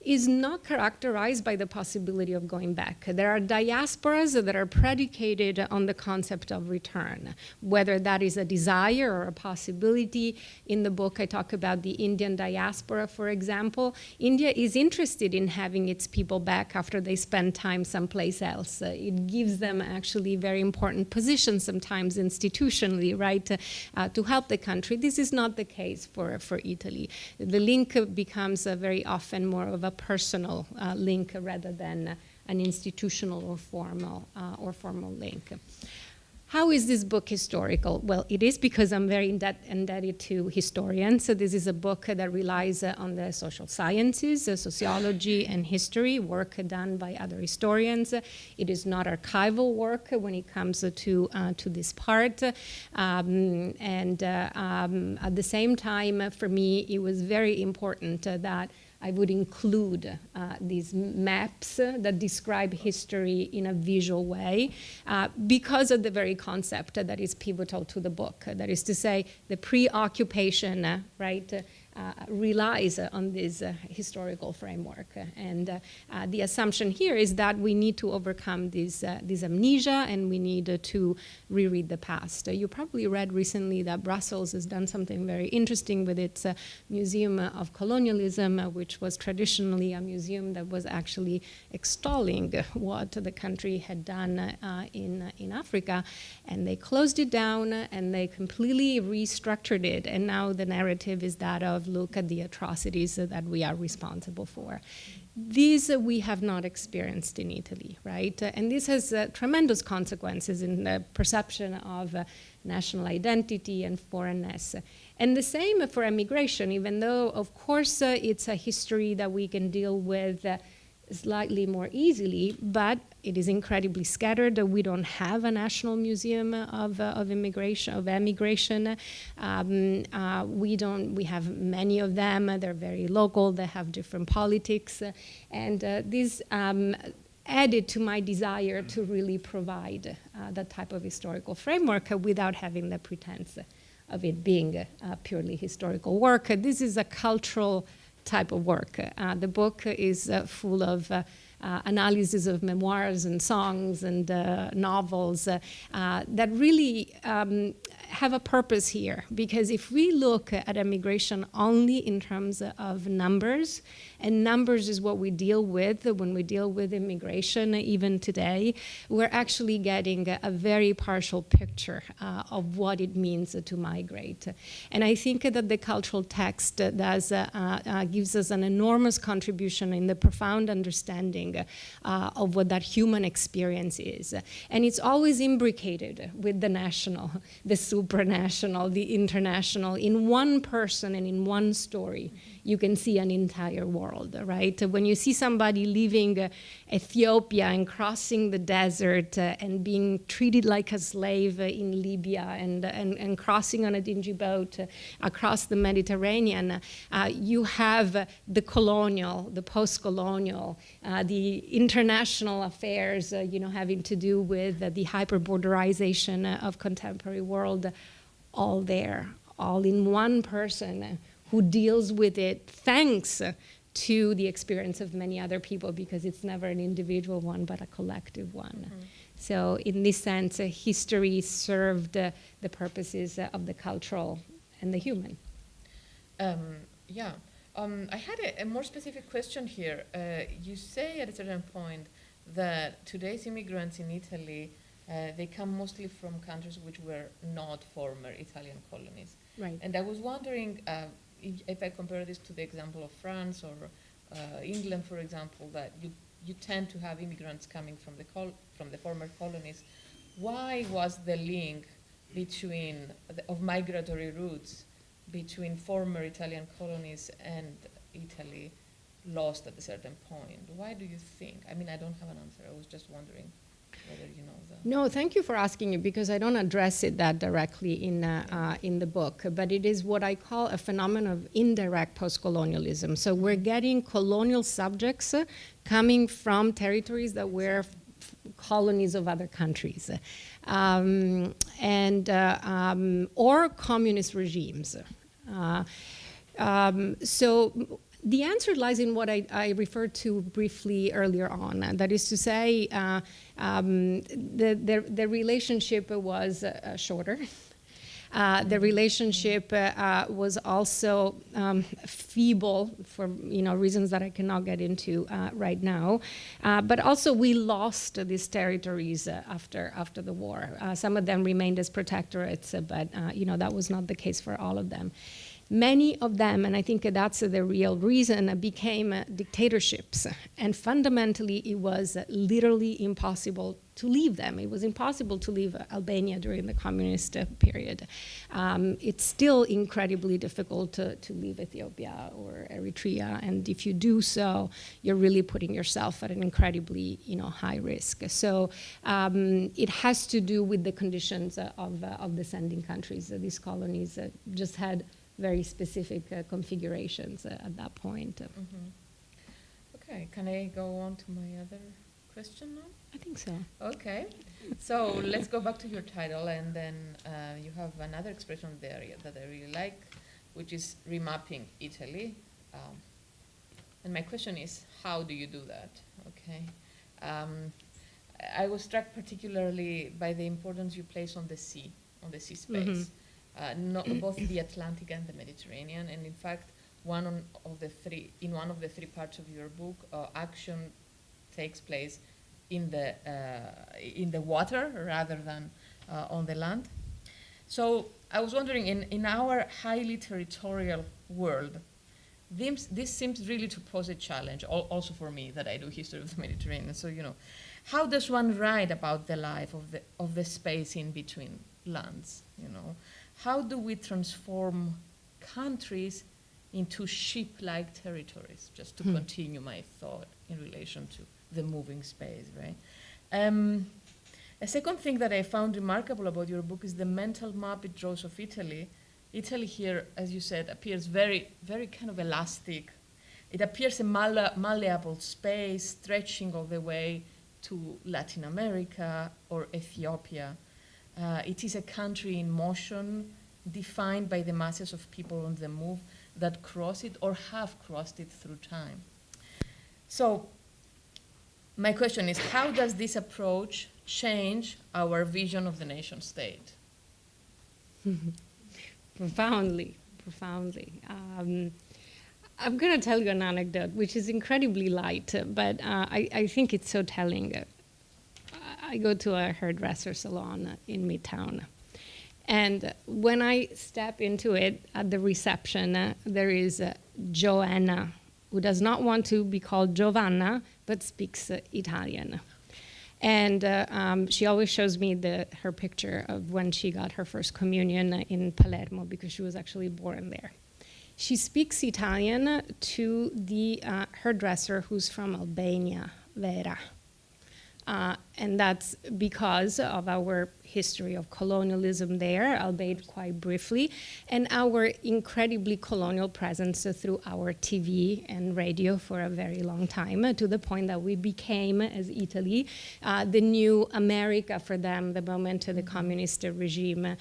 Is not characterized by the possibility of going back. There are diasporas that are predicated on the concept of return, whether that is a desire or a possibility. In the book, I talk about the Indian diaspora, for example. India is interested in having its people back after they spend time someplace else. It gives them actually very important positions, sometimes institutionally, right, to help the country. This is not the case for Italy. The link becomes very often more of a personal link rather than an institutional or formal link. How is this book historical? Well, it is because I'm very indebted to historians. So this is a book that relies on the social sciences, sociology and history, work done by other historians. It is not archival work when it comes to this part. And at the same time, for me, it was very important that I would include these maps that describe history in a visual way because of the very concept that is pivotal to the book. That is to say, the preoccupation, right, relies on this historical framework. And the assumption here is that we need to overcome this amnesia and we need to reread the past. You probably read recently that Brussels has done something very interesting with its Museum of Colonialism, which was traditionally a museum that was actually extolling what the country had done in Africa. And they closed it down and they completely restructured it. And now the narrative is that of look at the atrocities that we are responsible for. These we have not experienced in Italy, right? And this has tremendous consequences in the perception of national identity and foreignness. And the same for emigration, even though, of course, it's a history that we can deal with slightly more easily, but it is incredibly scattered. We don't have a national museum of emigration. We have many of them. They're very local. They have different politics, and this added to my desire to really provide that type of historical framework without having the pretense of it being purely historical work. This is a cultural type of work. The book is full of analysis of memoirs and songs and novels that really have a purpose here, because if we look at immigration only in terms of numbers, and numbers is what we deal with when we deal with immigration even today, we're actually getting a very partial picture of what it means to migrate. And I think that the cultural text gives us an enormous contribution in the profound understanding of what that human experience is. And it's always imbricated with the national, the supranational, the international. In one person and in one story, you can see an entire world, right? When you see somebody leaving Ethiopia and crossing the desert and being treated like a slave in Libya and crossing on a dingy boat across the Mediterranean, you have the colonial, the post-colonial, the international affairs, having to do with the hyper-borderization of contemporary world, all there, all in one person who deals with it thanks to the experience of many other people, because it's never an individual one, but a collective one. Mm-hmm. So in this sense, history served the purposes of the cultural and the human.
I had a more specific question here. You say at a certain point that today's immigrants in Italy, they come mostly from countries which were not former Italian colonies.
Right.
And I was wondering, if I compare this to the example of France or England, for example, that you tend to have immigrants coming from the former colonies, why was the link of migratory routes between former Italian colonies and Italy lost at a certain point? Why do you think? I mean, I don't have an answer. I was just wondering whether you know that.
No, thank you for asking it, because I don't address it that directly in the book, but it is what I call a phenomenon of indirect post-colonialism. So we're getting colonial subjects coming from territories that were colonies of other countries, or communist regimes. So the answer lies in what I referred to briefly earlier on. That is to say, the relationship was shorter. The relationship was also feeble for reasons that I cannot get into right now. But also we lost these territories after the war. Some of them remained as protectorates, but that was not the case for all of them. Many of them, and I think that's the real reason, became dictatorships. And fundamentally, it was literally impossible to leave them. It was impossible to leave Albania during the communist period. It's still incredibly difficult to leave Ethiopia or Eritrea. And if you do so, you're really putting yourself at an incredibly high risk. So it has to do with the conditions of the sending countries. These colonies just had very specific configurations at that point.
Mm-hmm. Okay, can I go on to my other question now?
I think so.
Okay, so let's go back to your title, and then you have another expression there that I really like, which is remapping Italy. And my question is, how do you do that? Okay. I was struck particularly by the importance you place on the sea space. Mm-hmm. Both the Atlantic and the Mediterranean, and in fact, in one of the three parts of your book, action takes place in the water rather than on the land. So I was wondering, in our highly territorial world, this seems really to pose a challenge, also for me that I do history of the Mediterranean. So how does one write about the life of the space in between lands? How do we transform countries into ship-like territories, just to continue my thought in relation to the moving space, right? A second thing that I found remarkable about your book is the mental map it draws of Italy. Italy here, as you said, appears very, very kind of elastic. It appears a malleable space stretching all the way to Latin America or Ethiopia. It is a country in motion, defined by the masses of people on the move that cross it or have crossed it through time. So my question is, how does this approach change our vision of the nation state?
Profoundly, profoundly. I'm going to tell you an anecdote, which is incredibly light, but I think it's so telling. I go to a hairdresser salon in Midtown. And when I step into it at the reception, there is Joanna, who does not want to be called Giovanna, but speaks Italian. And she always shows me her picture of when she got her first communion in Palermo, because she was actually born there. She speaks Italian to the hairdresser who's from Albania, Vera. And that's because of our history of colonialism there, albeit quite briefly, and our incredibly colonial presence through our TV and radio for a very long time, to the point that we became, as Italy, the new America for them the moment the communist regime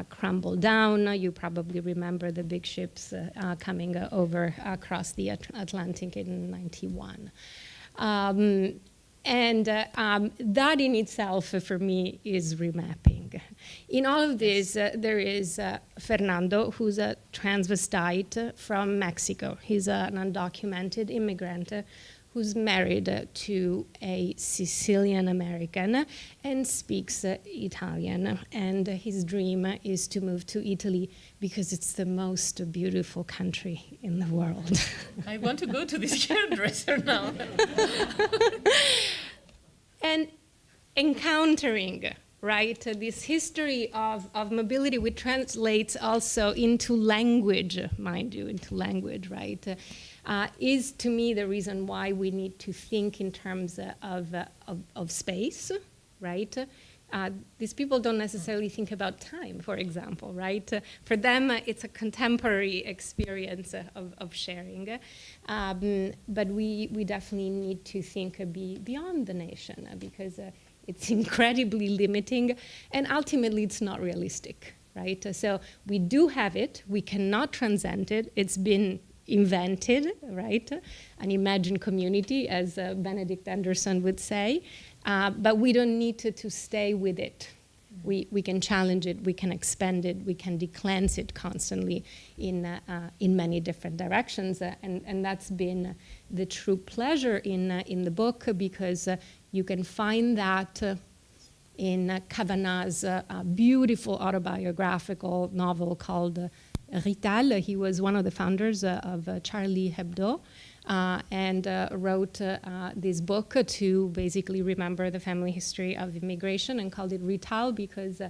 crumbled down. You probably remember the big ships coming over across the Atlantic in '91. And that in itself, for me, is remapping. In all of this, there is Fernando, who's a transvestite from Mexico. He's an undocumented immigrant who's married to a Sicilian American and speaks Italian. And his dream is to move to Italy because it's the most beautiful country in the world.
I want to go to this hairdresser now.
And encountering, right, this history of mobility, which translates also into language, mind you, into language, right, is to me the reason why we need to think in terms of space, right? These people don't necessarily think about time, for example, right? For them, it's a contemporary experience of sharing. But we definitely need to think beyond the nation because it's incredibly limiting and ultimately it's not realistic, right? So we do have it, we cannot transcend it, it's been invented, right? An imagined community, as Benedict Anderson would say. But we don't need to stay with it. We can challenge it, we can expand it, we can declense it constantly in many different directions. And that's been the true pleasure in the book, because you can find that in Kavanagh's beautiful autobiographical novel called Rital. He was one of the founders of Charlie Hebdo. And wrote this book to basically remember the family history of immigration, and called it Rital because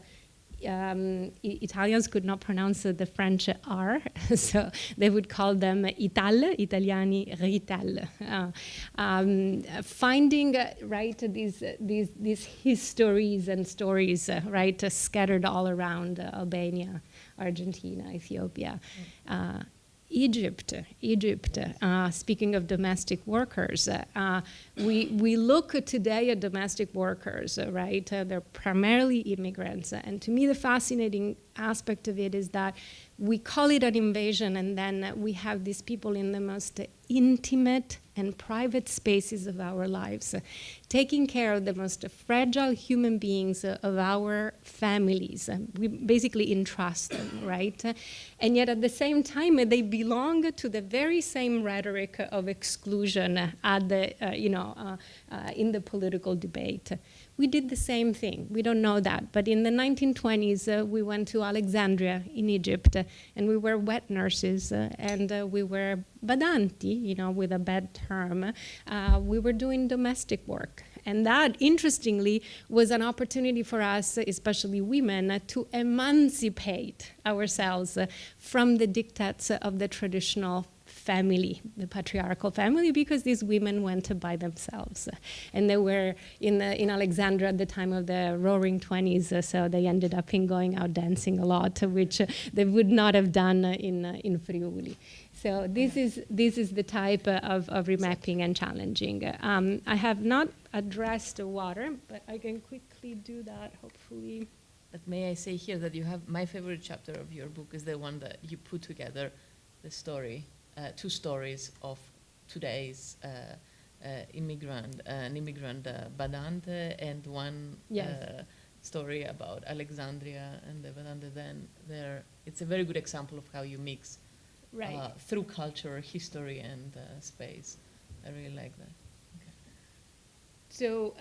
Italians could not pronounce the French R, so they would call them Italiani Rital. Finding right these histories and stories right scattered all around Albania, Argentina, Ethiopia. Egypt. Speaking of domestic workers, we look today at domestic workers, right? They're primarily immigrants. And to me, the fascinating aspect of it is that we call it an invasion, and then we have these people in the most intimate and private spaces of our lives, taking care of the most fragile human beings of our families. We basically entrust them, right? And yet at the same time, they belong to the very same rhetoric of exclusion at the, in the political debate. We did the same thing. We don't know that. But in the 1920s, we went to Alexandria in Egypt, and we were wet nurses, and we were badanti, with a bad term. We were doing domestic work. And that, interestingly, was an opportunity for us, especially women, to emancipate ourselves from the dictates of the traditional family, the patriarchal family, because these women went by themselves. And they were in Alexandria at the time of the Roaring 20s, so they ended up going out dancing a lot, which they would not have done in Friuli. So this is the type of remapping and challenging. I have not addressed the water, but I can quickly do that, hopefully.
But may I say here that you have my favorite chapter of your book is the one that you put together the story, two stories of today's an immigrant badante and one story about Alexandria and the Vedanta, then it's a very good example of how you mix through culture, history, and space. I really like that.
So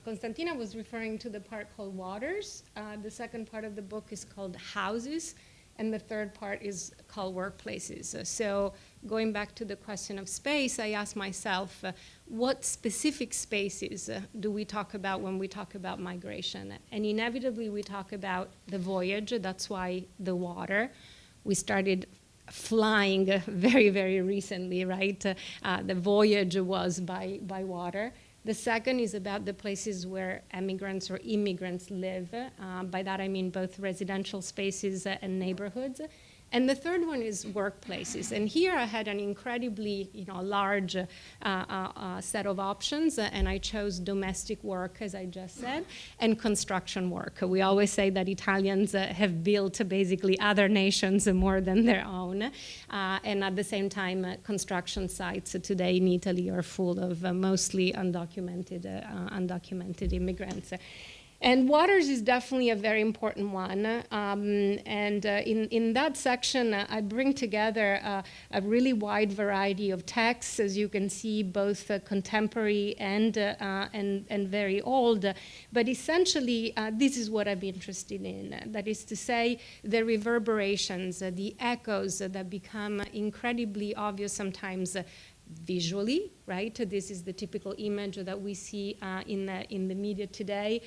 Konstantina was referring to the part called Waters. The second part of the book is called Houses, and the third part is called Workplaces. So going back to the question of space, I asked myself, what specific spaces do we talk about when we talk about migration? And inevitably we talk about the voyage, that's why the water. We started flying very, very recently, right? The voyage was by water. The second is about the places where emigrants or immigrants live. By that I mean both residential spaces and neighborhoods. And the third one is workplaces. And here I had an incredibly large set of options, and I chose domestic work, as I just said, and construction work. We always say that Italians have built basically other nations more than their own. And at the same time, construction sites today in Italy are full of mostly undocumented immigrants. And waters is definitely a very important one. In that section, I bring together a really wide variety of texts, as you can see, both contemporary and very old. But essentially, this is what I'm interested in. That is to say, the reverberations, the echoes that become incredibly obvious sometimes visually, right? This is the typical image that we see in the media today.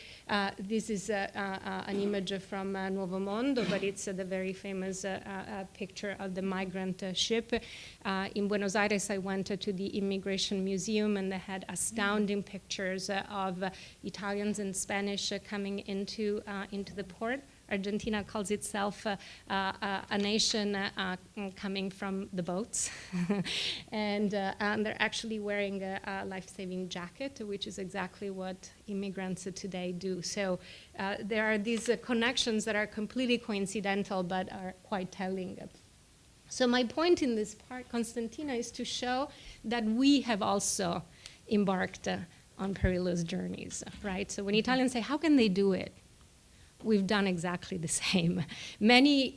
This is an image from Nuovo Mondo, but it's the very famous picture of the migrant ship. In Buenos Aires, I went to the Immigration Museum, and they had astounding pictures of Italians and Spanish coming into the port. Argentina calls itself a nation coming from the boats. And they're actually wearing a life-saving jacket, which is exactly what immigrants today do. So there are these connections that are completely coincidental but are quite telling. So my point in this part, Konstantina, is to show that we have also embarked on perilous journeys, right? So when Italians say, how can they do it? We've done exactly the same. Many,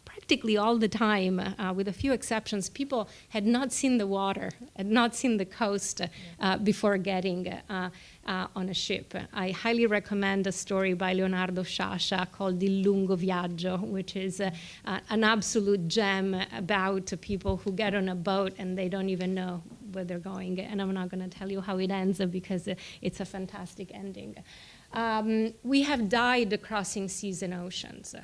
practically all the time, with a few exceptions, people had not seen the water, had not seen the coast before getting on a ship. I highly recommend a story by Leonardo Sciascia called Il Lungo Viaggio, which is an absolute gem about people who get on a boat and they don't even know where they're going. And I'm not going to tell you how it ends because it's a fantastic ending. We have died crossing seas and oceans.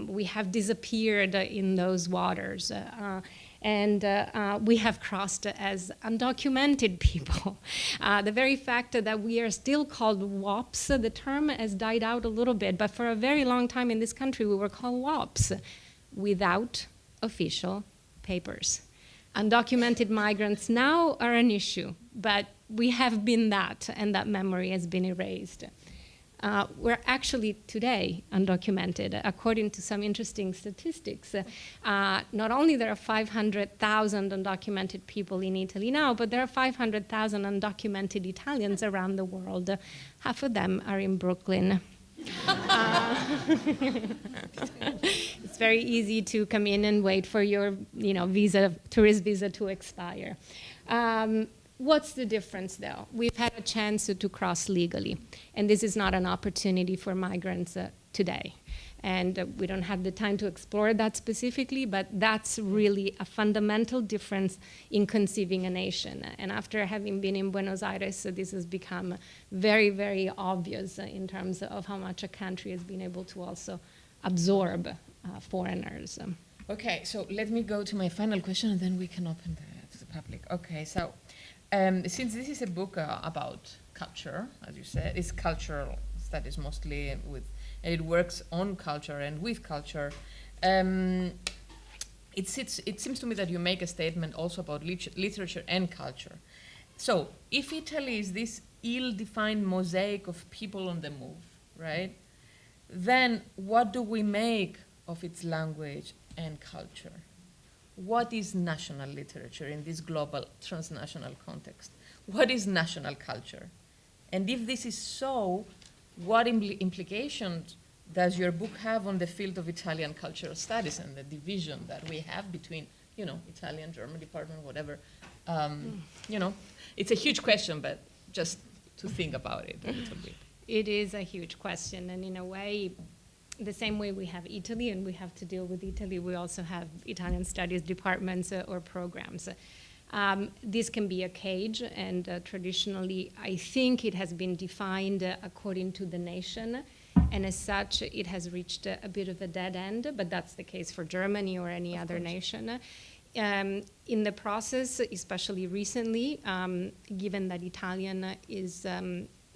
We have disappeared in those waters. And we have crossed as undocumented people. The very fact that we are still called WOPs, the term has died out a little bit, but for a very long time in this country we were called WOPs, without official papers. Undocumented migrants now are an issue, but we have been that, and that memory has been erased. We're actually today undocumented. According to some interesting statistics, not only there are 500,000 undocumented people in Italy now, but there are 500,000 undocumented Italians around the world. Half of them are in Brooklyn. It's very easy to come in and wait for your, tourist visa to expire. What's the difference, though? We've had a chance to cross legally, and this is not an opportunity for migrants today. And we don't have the time to explore that specifically, but that's really a fundamental difference in conceiving a nation. And after having been in Buenos Aires, this has become very, very obvious in terms of how much a country has been able to also absorb foreigners.
Okay, so let me go to my final question, and then we can open to the public. Okay, so since this is a book about culture, as you said, it's cultural studies mostly, and it works on culture and with culture. It seems to me that you make a statement also about literature and culture. So if Italy is this ill-defined mosaic of people on the move, right, then what do we make of its language and culture? What is national literature in this global transnational context? What is national culture? And if this is so, what implications does your book have on the field of Italian cultural studies and the division that we have between, Italian, German department, whatever? It's a huge question, but just to think about it a little bit.
It is a huge question, and in a way, the same way we have Italy and we have to deal with Italy, we also have Italian studies departments or programs. This can be a cage, and traditionally, I think it has been defined according to the nation, and as such, it has reached a bit of a dead end, but that's the case for Germany or any other nation. In the process, especially recently, given that Italian is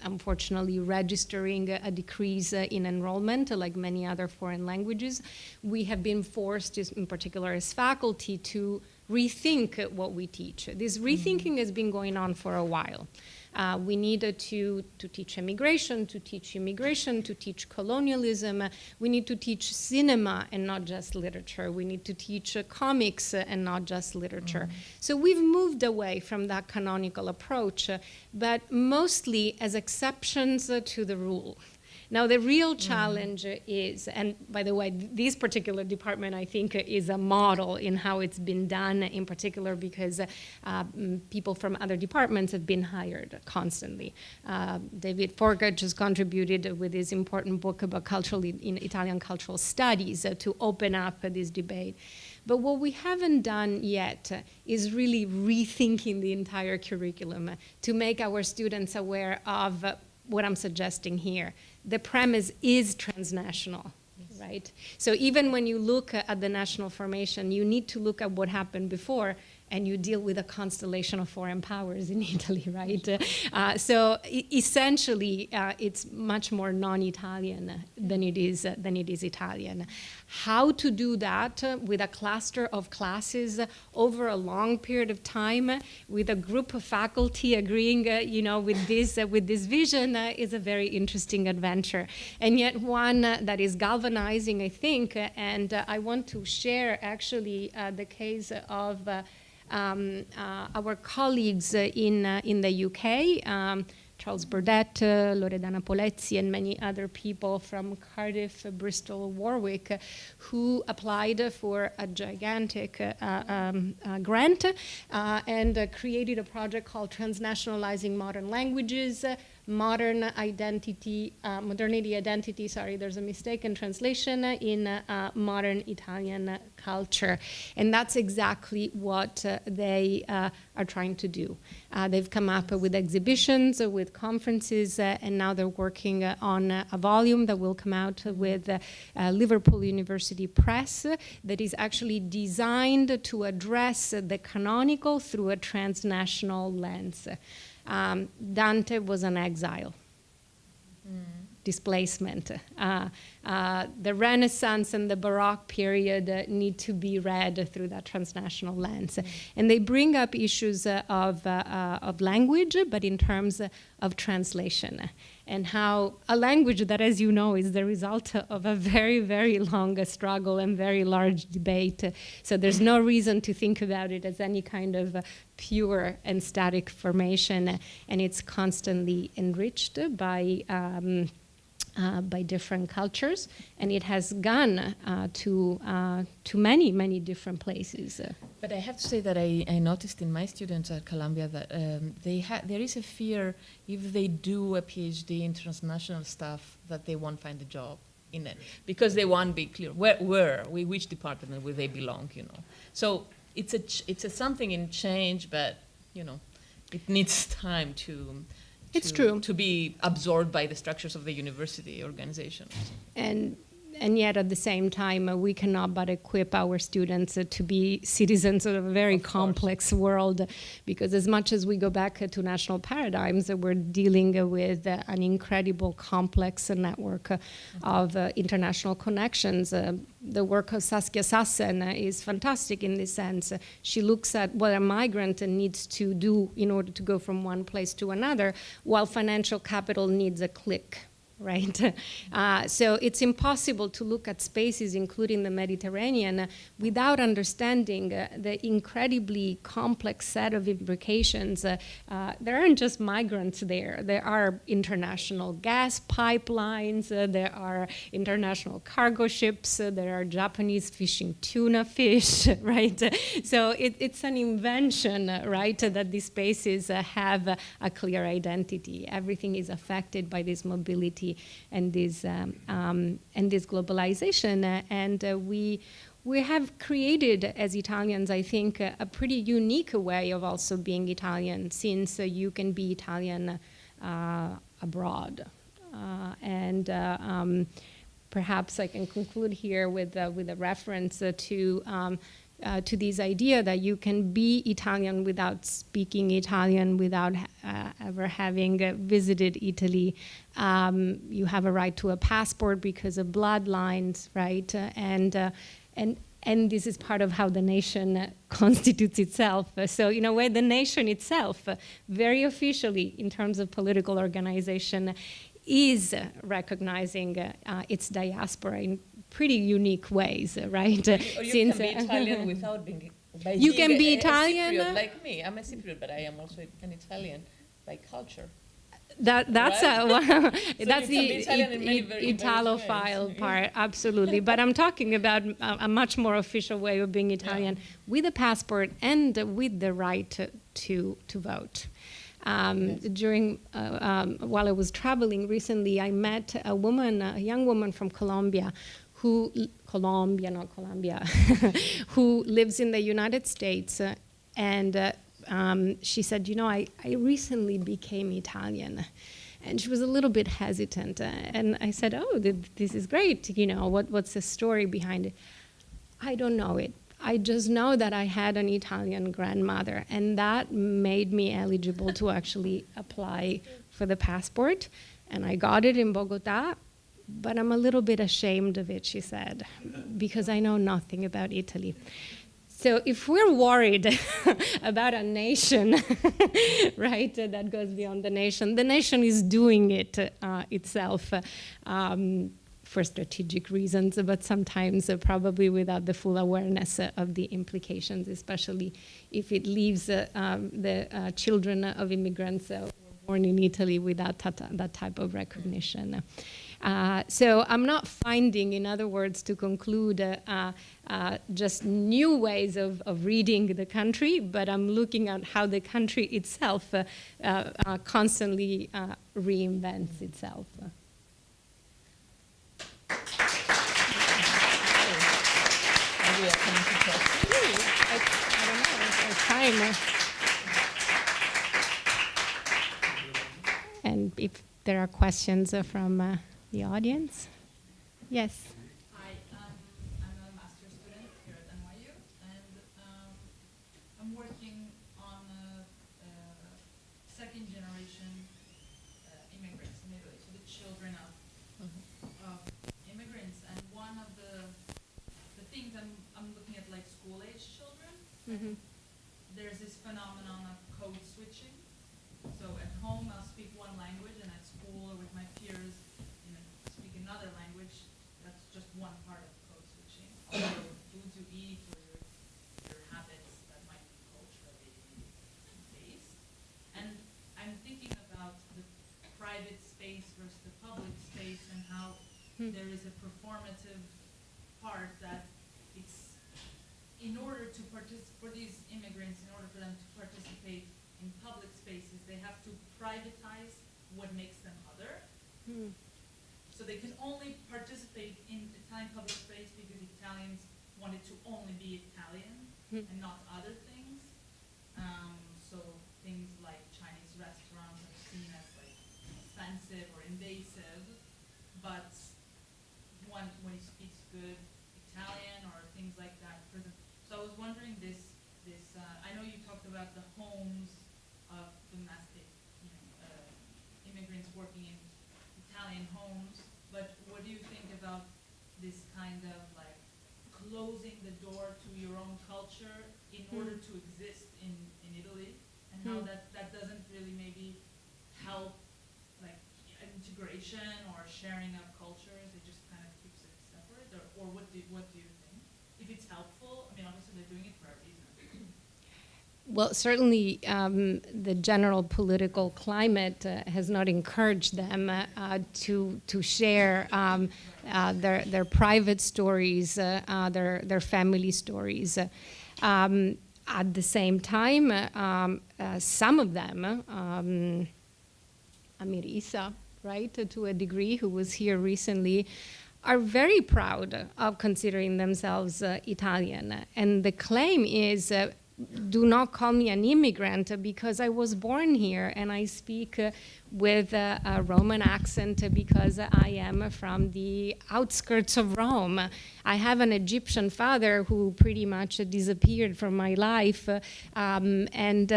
unfortunately registering a decrease in enrollment, like many other foreign languages, we have been forced, in particular as faculty, to rethink what we teach. This rethinking has been going on for a while. We needed to teach emigration, to teach immigration, to teach colonialism. We need to teach cinema and not just literature. We need to teach comics and not just literature. So we've moved away from that canonical approach, but mostly as exceptions to the rule. Now, the real challenge is, and by the way, this particular department, I think, is a model in how it's been done, in particular because people from other departments have been hired constantly. David Forgage has contributed with his important book about Italian cultural studies to open up this debate. But what we haven't done yet is really rethinking the entire curriculum to make our students aware of what I'm suggesting here. The premise is transnational, right? So even when you look at the national formation, you need to look at what happened before, and you deal with a constellation of foreign powers in Italy, right? So essentially, it's much more non-Italian than it is Italian. How to do that with a cluster of classes over a long period of time, with a group of faculty agreeing, with this vision, is a very interesting adventure, and yet one that is galvanizing, I think. And I want to share actually the case of our colleagues in the UK, Charles Burdett, Loredana Polezzi, and many other people from Cardiff, Bristol, Warwick, who applied for a gigantic grant and created a project called Transnationalizing Modern Languages, Modernity Identity, there's a mistake in translation, in modern Italian culture. And that's exactly what they are trying to do. They've come up with exhibitions, with conferences, and now they're working on a volume that will come out with Liverpool University Press that is actually designed to address the canonical through a transnational lens. Dante was an exile, displacement. The Renaissance and the Baroque period need to be read through that transnational lens. And they bring up issues of language, but in terms of translation, and how a language that, as you know, is the result of a very, very long struggle and very large debate. So there's no reason to think about it as any kind of pure and static formation, and it's constantly enriched by different cultures, and it has gone to many, many different places.
But I have to say that I noticed in my students at Columbia that there is a fear if they do a PhD in transnational stuff that they won't find a job in it, because they won't be clear which department will they belong, So it's a something in change, but it needs time
It's true.
To be absorbed by the structures of the university organization.
And yet at the same time, we cannot but equip our students to be citizens of a very complex world, because as much as we go back to national paradigms, we're dealing with an incredible complex network of international connections. The work of Saskia Sassen is fantastic in this sense. She looks at what a migrant needs to do in order to go from one place to another, while financial capital needs a click. right? So it's impossible to look at spaces, including the Mediterranean, without understanding the incredibly complex set of implications. There aren't just migrants there. There are international gas pipelines, there are international cargo ships, there are Japanese fishing tuna fish, right? So it's an invention, right, that these spaces have a clear identity. Everything is affected by this mobility and this globalization, and we have created, as Italians, I think, a pretty unique way of also being Italian, since you can be Italian abroad. Perhaps I can conclude here with a reference to this idea that you can be Italian without speaking Italian, without ever having visited Italy. You have a right to a passport because of bloodlines, right? And this is part of how the nation constitutes itself. So in a way, the nation itself, very officially in terms of political organization, is recognizing its diaspora in pretty unique ways, right?
Or you can be Italian without being.
You can be Italian,
Cypriot, like me. I'm a Cypriot, but I am also an Italian by culture.
That's
right?
That's
the
Italophile part, absolutely. But I'm talking about a much more official way of being Italian, with a passport and with the right to vote. While I was traveling recently, I met a young woman from Colombia, who lives in the United States, and she said, I recently became Italian. And she was a little bit hesitant. And I said, oh, this is great. What's the story behind it? I don't know it. I just know that I had an Italian grandmother, and that made me eligible to actually apply for the passport. And I got it in Bogota, but I'm a little bit ashamed of it, she said, because I know nothing about Italy. So if we're worried about a nation, right, that goes beyond the nation is doing it itself. For strategic reasons, but sometimes probably without the full awareness of the implications, especially if it leaves the children of immigrants born in Italy without that type of recognition. So I'm not finding, in other words, to conclude, just new ways of reading the country, but I'm looking at how the country itself constantly reinvents itself. And if there are questions from the audience, yes.
Hi, I'm a master's student here at NYU, and I'm working on second generation immigrants in Italy, so the children of immigrants. And one of the things I'm looking at, like school-age children.
Mm-hmm.
There's this phenomenon of code switching. So at home, I'll speak one language, and at school or with my peers, speak another language. That's just one part of code switching. Also, foods you eat or your habits that might be culturally based. And I'm thinking about the private space versus the public space, and how there is a performative part that it's in order to for these immigrants, in order for them to participate in public spaces, they have to privatize what makes them other. So they can only participate in Italian public space because Italians wanted to only be Italian and not other things. So things like Chinese restaurants are seen as like offensive or invasive, but when he speaks good Italian or things like that. So I was wondering I know you talked about the homes of domestic immigrants working in Italian homes, but what do you think about this kind of like closing the door to your own culture in order to exist in Italy, and how that doesn't really maybe help like integrate integration or sharing of cultures, it just kind of keeps it separate? Or what do you think? If it's helpful, I mean, obviously they're doing it for a reason.
Well, certainly the general political climate has not encouraged them to share their private stories, their family stories. At the same time, some of them, Amirisa, right, to a degree, who was here recently, are very proud of considering themselves Italian. And the claim is, do not call me an immigrant because I was born here and I speak with a Roman accent because I am from the outskirts of Rome. I have an Egyptian father who pretty much disappeared from my life, and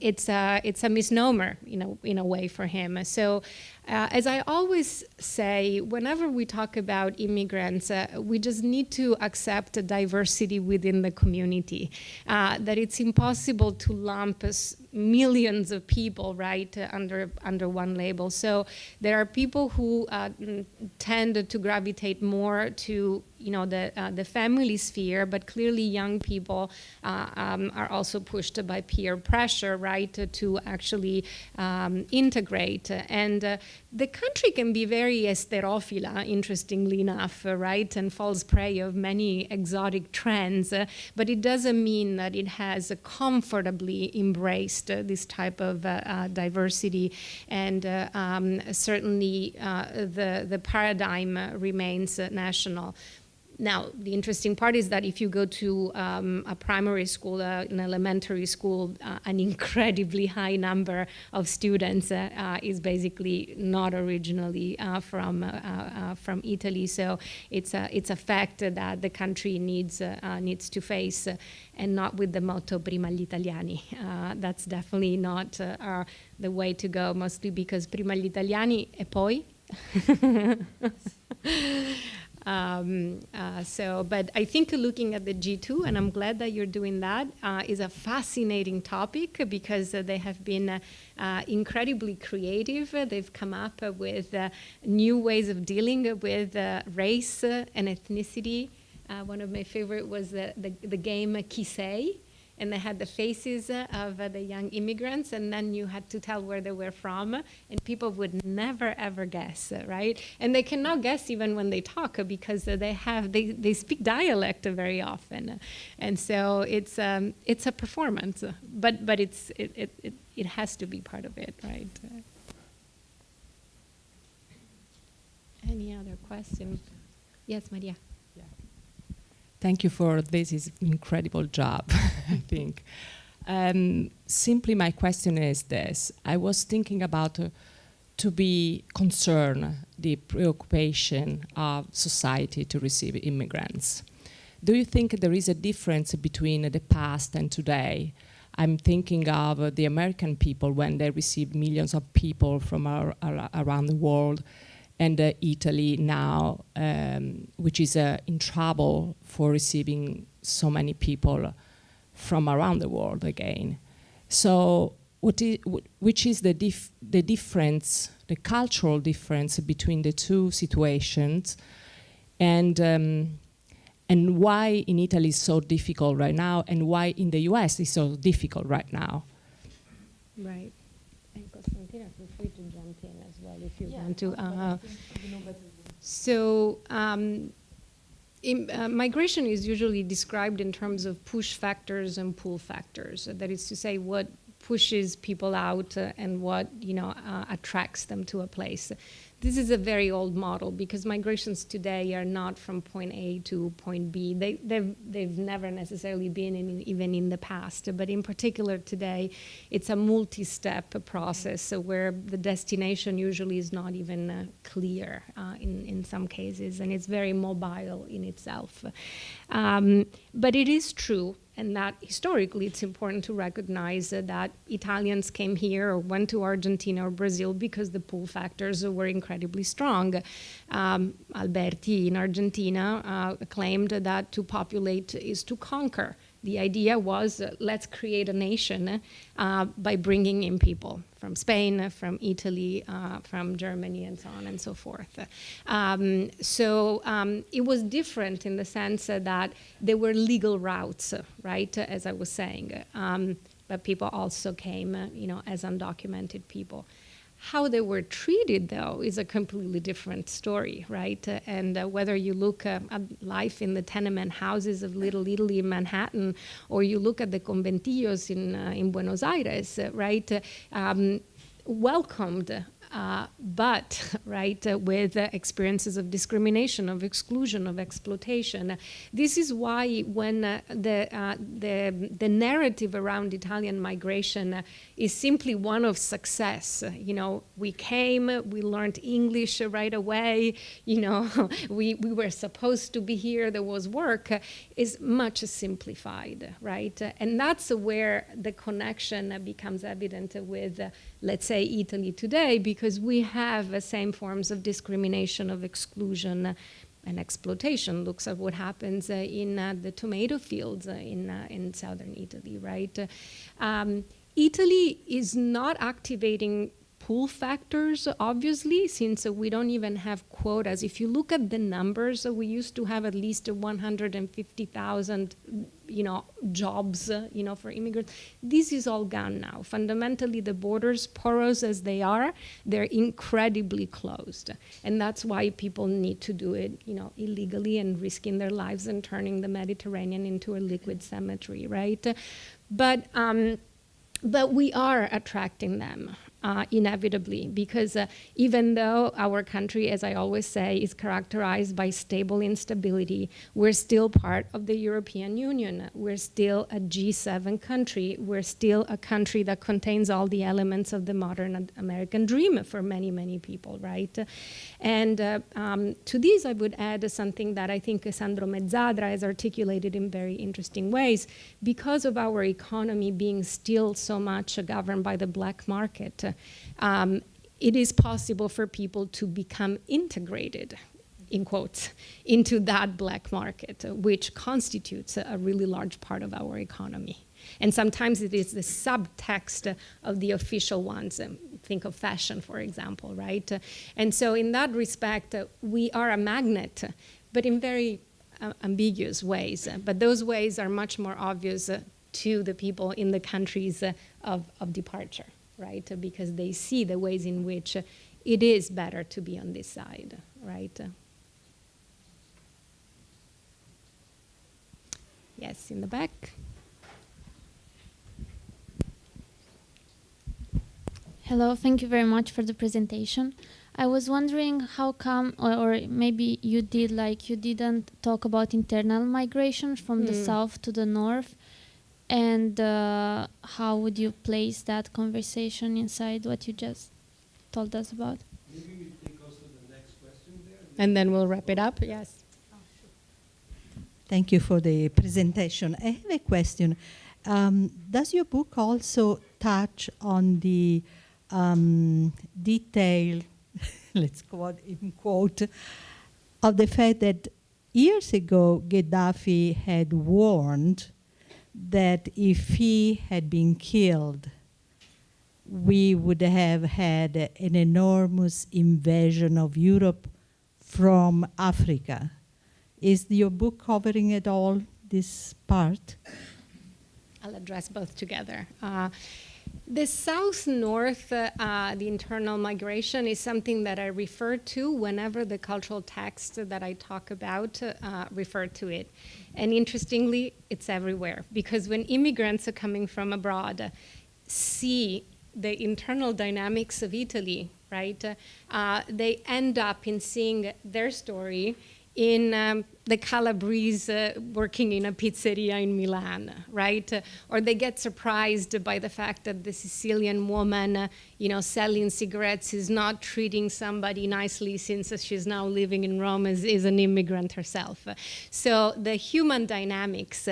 it's a misnomer, in a way for him. So, as I always say, whenever we talk about immigrants, we just need to accept diversity within the community. That it's impossible to lump millions of people, right, under one label. So there are people who tend to gravitate more to the family sphere, but clearly young people are also pushed by peer pressure, right, to actually integrate. And the country can be very esterophila, interestingly enough, right, and falls prey of many exotic trends, but it doesn't mean that it has comfortably embraced this type of diversity. And certainly the paradigm remains national. Now, the interesting part is that if you go to a primary school, an elementary school, an incredibly high number of students is basically not originally from Italy. So it's a fact that the country needs to face, and not with the motto "Prima gli italiani." That's definitely not the way to go. Mostly because "Prima gli italiani" e poi. But I think looking at the G2, and I'm glad that you're doing that, is a fascinating topic because they have been incredibly creative. They've come up with new ways of dealing with race and ethnicity. One of my favorite was the game Chi sei? And they had the faces of the young immigrants, and then you had to tell where they were from, and people would never ever guess, right? And they cannot guess even when they talk because they speak dialect very often, and so it's a performance, but it has to be part of it, right? Any other questions? Yes, Maria.
Thank you for this incredible job, I think. Simply my question is this. I was thinking about to be concerned, the preoccupation of society to receive immigrants. Do you think there is a difference between the past and today? I'm thinking of the American people when they received millions of people from around the world, and Italy now, which is in trouble for receiving so many people from around the world again. So which is the difference, the cultural difference between the two situations, and why in Italy is so difficult right now, and why in the US is so difficult right now?
Right. And Konstantina, feel free to jump in as well if you want to. So migration is usually described in terms of push factors and pull factors. That is to say, what pushes people out and what attracts them to a place. This is a very old model because migrations today are not from point A to point B. They've never necessarily been even in the past, but in particular today, it's a multi-step process where the destination usually is not even clear in some cases, and it's very mobile in itself. But it is true, and that historically it's important to recognize that Italians came here or went to Argentina or Brazil because the pull factors were incredibly strong. Alberti in Argentina claimed that to populate is to conquer. The idea was let's create a nation by bringing in people Spain, from Italy, from Germany, and so on and so forth. It was different in the sense that there were legal routes, right, as I was saying, but people also came, as undocumented people. How they were treated, though, is a completely different story, right? And whether you look at life in the tenement houses of Little Italy in Manhattan, or you look at the conventillos in Buenos Aires, right? Welcomed, but right, with experiences of discrimination, of exclusion, of exploitation. This is why when the narrative around Italian migration is simply one of success. We came, we learned English right away. We were supposed to be here. There was work. Is much simplified, right? And that's where the connection becomes evident with, let's say, Italy today, because we have the same forms of discrimination, of exclusion, and exploitation. Looks at what happens in the tomato fields in southern Italy, right? Italy is not activating pull factors, obviously, since we don't even have quotas. If you look at the numbers, we used to have at least 150,000, jobs, for immigrants. This is all gone now. Fundamentally, the borders, porous as they are, they're incredibly closed. And that's why people need to do it, illegally and risking their lives and turning the Mediterranean into a liquid cemetery, right? But we are attracting them. Inevitably, because even though our country, as I always say, is characterized by stable instability, we're still part of the European Union. We're still a G7 country. We're still a country that contains all the elements of the modern American dream for many, many people, right? And to these, I would add something that I think Sandro Mezzadra has articulated in very interesting ways. Because of our economy being still so much governed by the black market, it is possible for people to become integrated, in quotes, into that black market, which constitutes a really large part of our economy. And sometimes it is the subtext of the official ones. Think of fashion, for example, right? And so in that respect, we are a magnet, but in very ambiguous ways. But those ways are much more obvious to the people in the countries of departure, right? Because they see the ways in which it is better to be on this side, right? Yes, in the back.
Hello, thank you very much for the presentation. I was wondering how come, or maybe you didn't talk about internal migration from the south to the north, and how would you place that conversation inside what you just told us about?
Maybe we take also the next question there.
And then we'll wrap it up, yes.
Thank you for the presentation. I have a question. Does your book also touch on the detail, let's quote in quote, of the fact that years ago Gaddafi had warned that if he had been killed, we would have had an enormous invasion of Europe from Africa. Is your book covering at all this part?
I'll address both together. The south-north, the internal migration, is something that I refer to whenever the cultural texts that I talk about refer to it. And interestingly, it's everywhere, because when immigrants are coming from abroad see the internal dynamics of Italy, right, they end up in seeing their story in the Calabrese working in a pizzeria in Milan, right? Or they get surprised by the fact that the Sicilian woman, selling cigarettes is not treating somebody nicely since she's now living in Rome, is an immigrant herself. So the human dynamics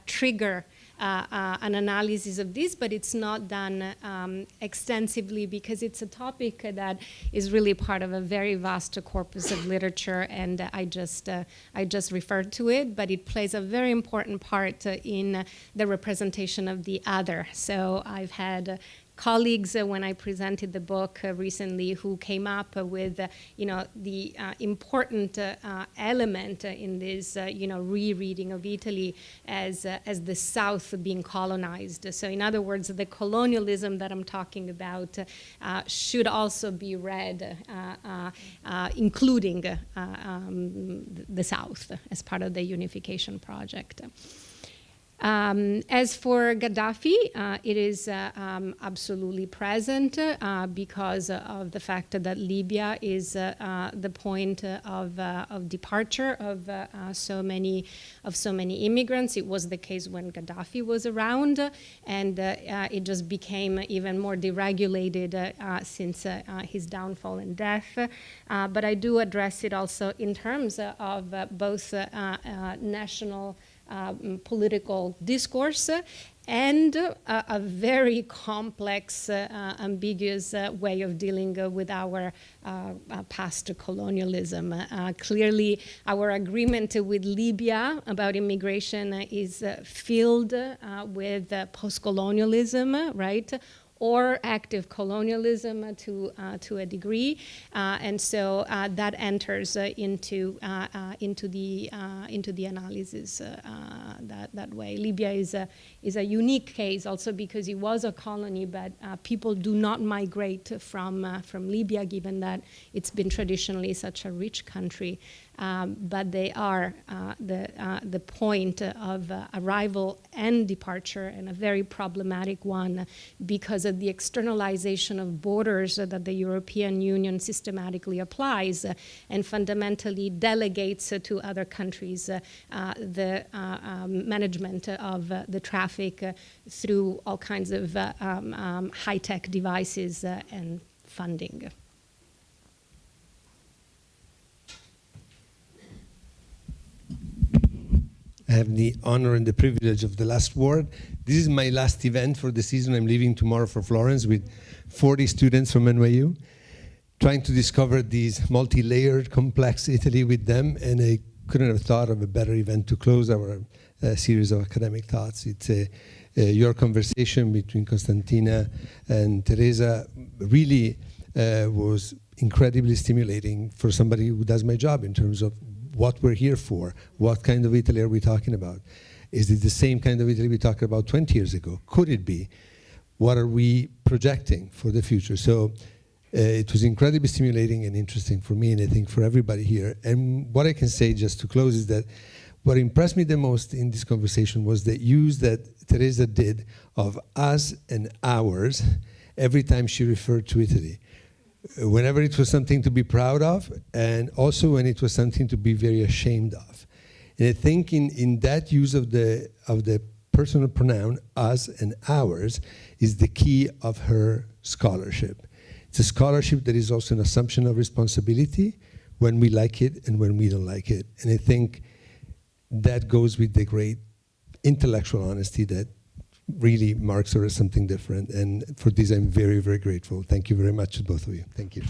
trigger an analysis of this, but it's not done extensively because it's a topic that is really part of a very vast corpus of literature, and I just referred to it, but it plays a very important part in the representation of the other. So I've had colleagues when I presented the book recently who came up with, the important element in this, rereading of Italy as the South being colonized. So in other words, the colonialism that I'm talking about should also be read, including the South as part of the unification project. As for Gaddafi, it is absolutely present because of the fact that Libya is the point of departure of so many immigrants. It was the case when Gaddafi was around, and it just became even more deregulated since his downfall and death. But I do address it also in terms of both national political discourse and a very complex, ambiguous way of dealing with our past colonialism. Clearly, our agreement with Libya about immigration is filled with post-colonialism, right? Or active colonialism to a degree, and so that enters into the analysis that way. Libya is a unique case also because it was a colony, but people do not migrate from Libya, given that it's been traditionally such a rich country. But they are the point of arrival and departure, and a very problematic one because of the externalization of borders that the European Union systematically applies and fundamentally delegates to other countries the management of the traffic through all kinds of high-tech devices and funding.
I have the honor and the privilege of the last word. This is my last event for the season. I'm leaving tomorrow for Florence with 40 students from NYU, trying to discover this multi-layered, complex Italy with them, and I couldn't have thought of a better event to close our series of academic thoughts. It's your conversation between Konstantina and Teresa really was incredibly stimulating for somebody who does my job in terms of what we're here for. What kind of Italy are we talking about? Is it the same kind of Italy we talked about 20 years ago? Could it be? What are we projecting for the future? So it was incredibly stimulating and interesting for me, and I think for everybody here. And what I can say just to close is that what impressed me the most in this conversation was the use that Teresa did of us and ours every time she referred to Italy. Whenever it was something to be proud of, and also when it was something to be very ashamed of. And I think in that use of the personal pronoun, us and ours, is the key of her scholarship. It's a scholarship that is also an assumption of responsibility when we like it and when we don't like it. And I think that goes with the great intellectual honesty that really marks her as something different. And for this, I'm very, very grateful. Thank you very much to both of you. Thank you.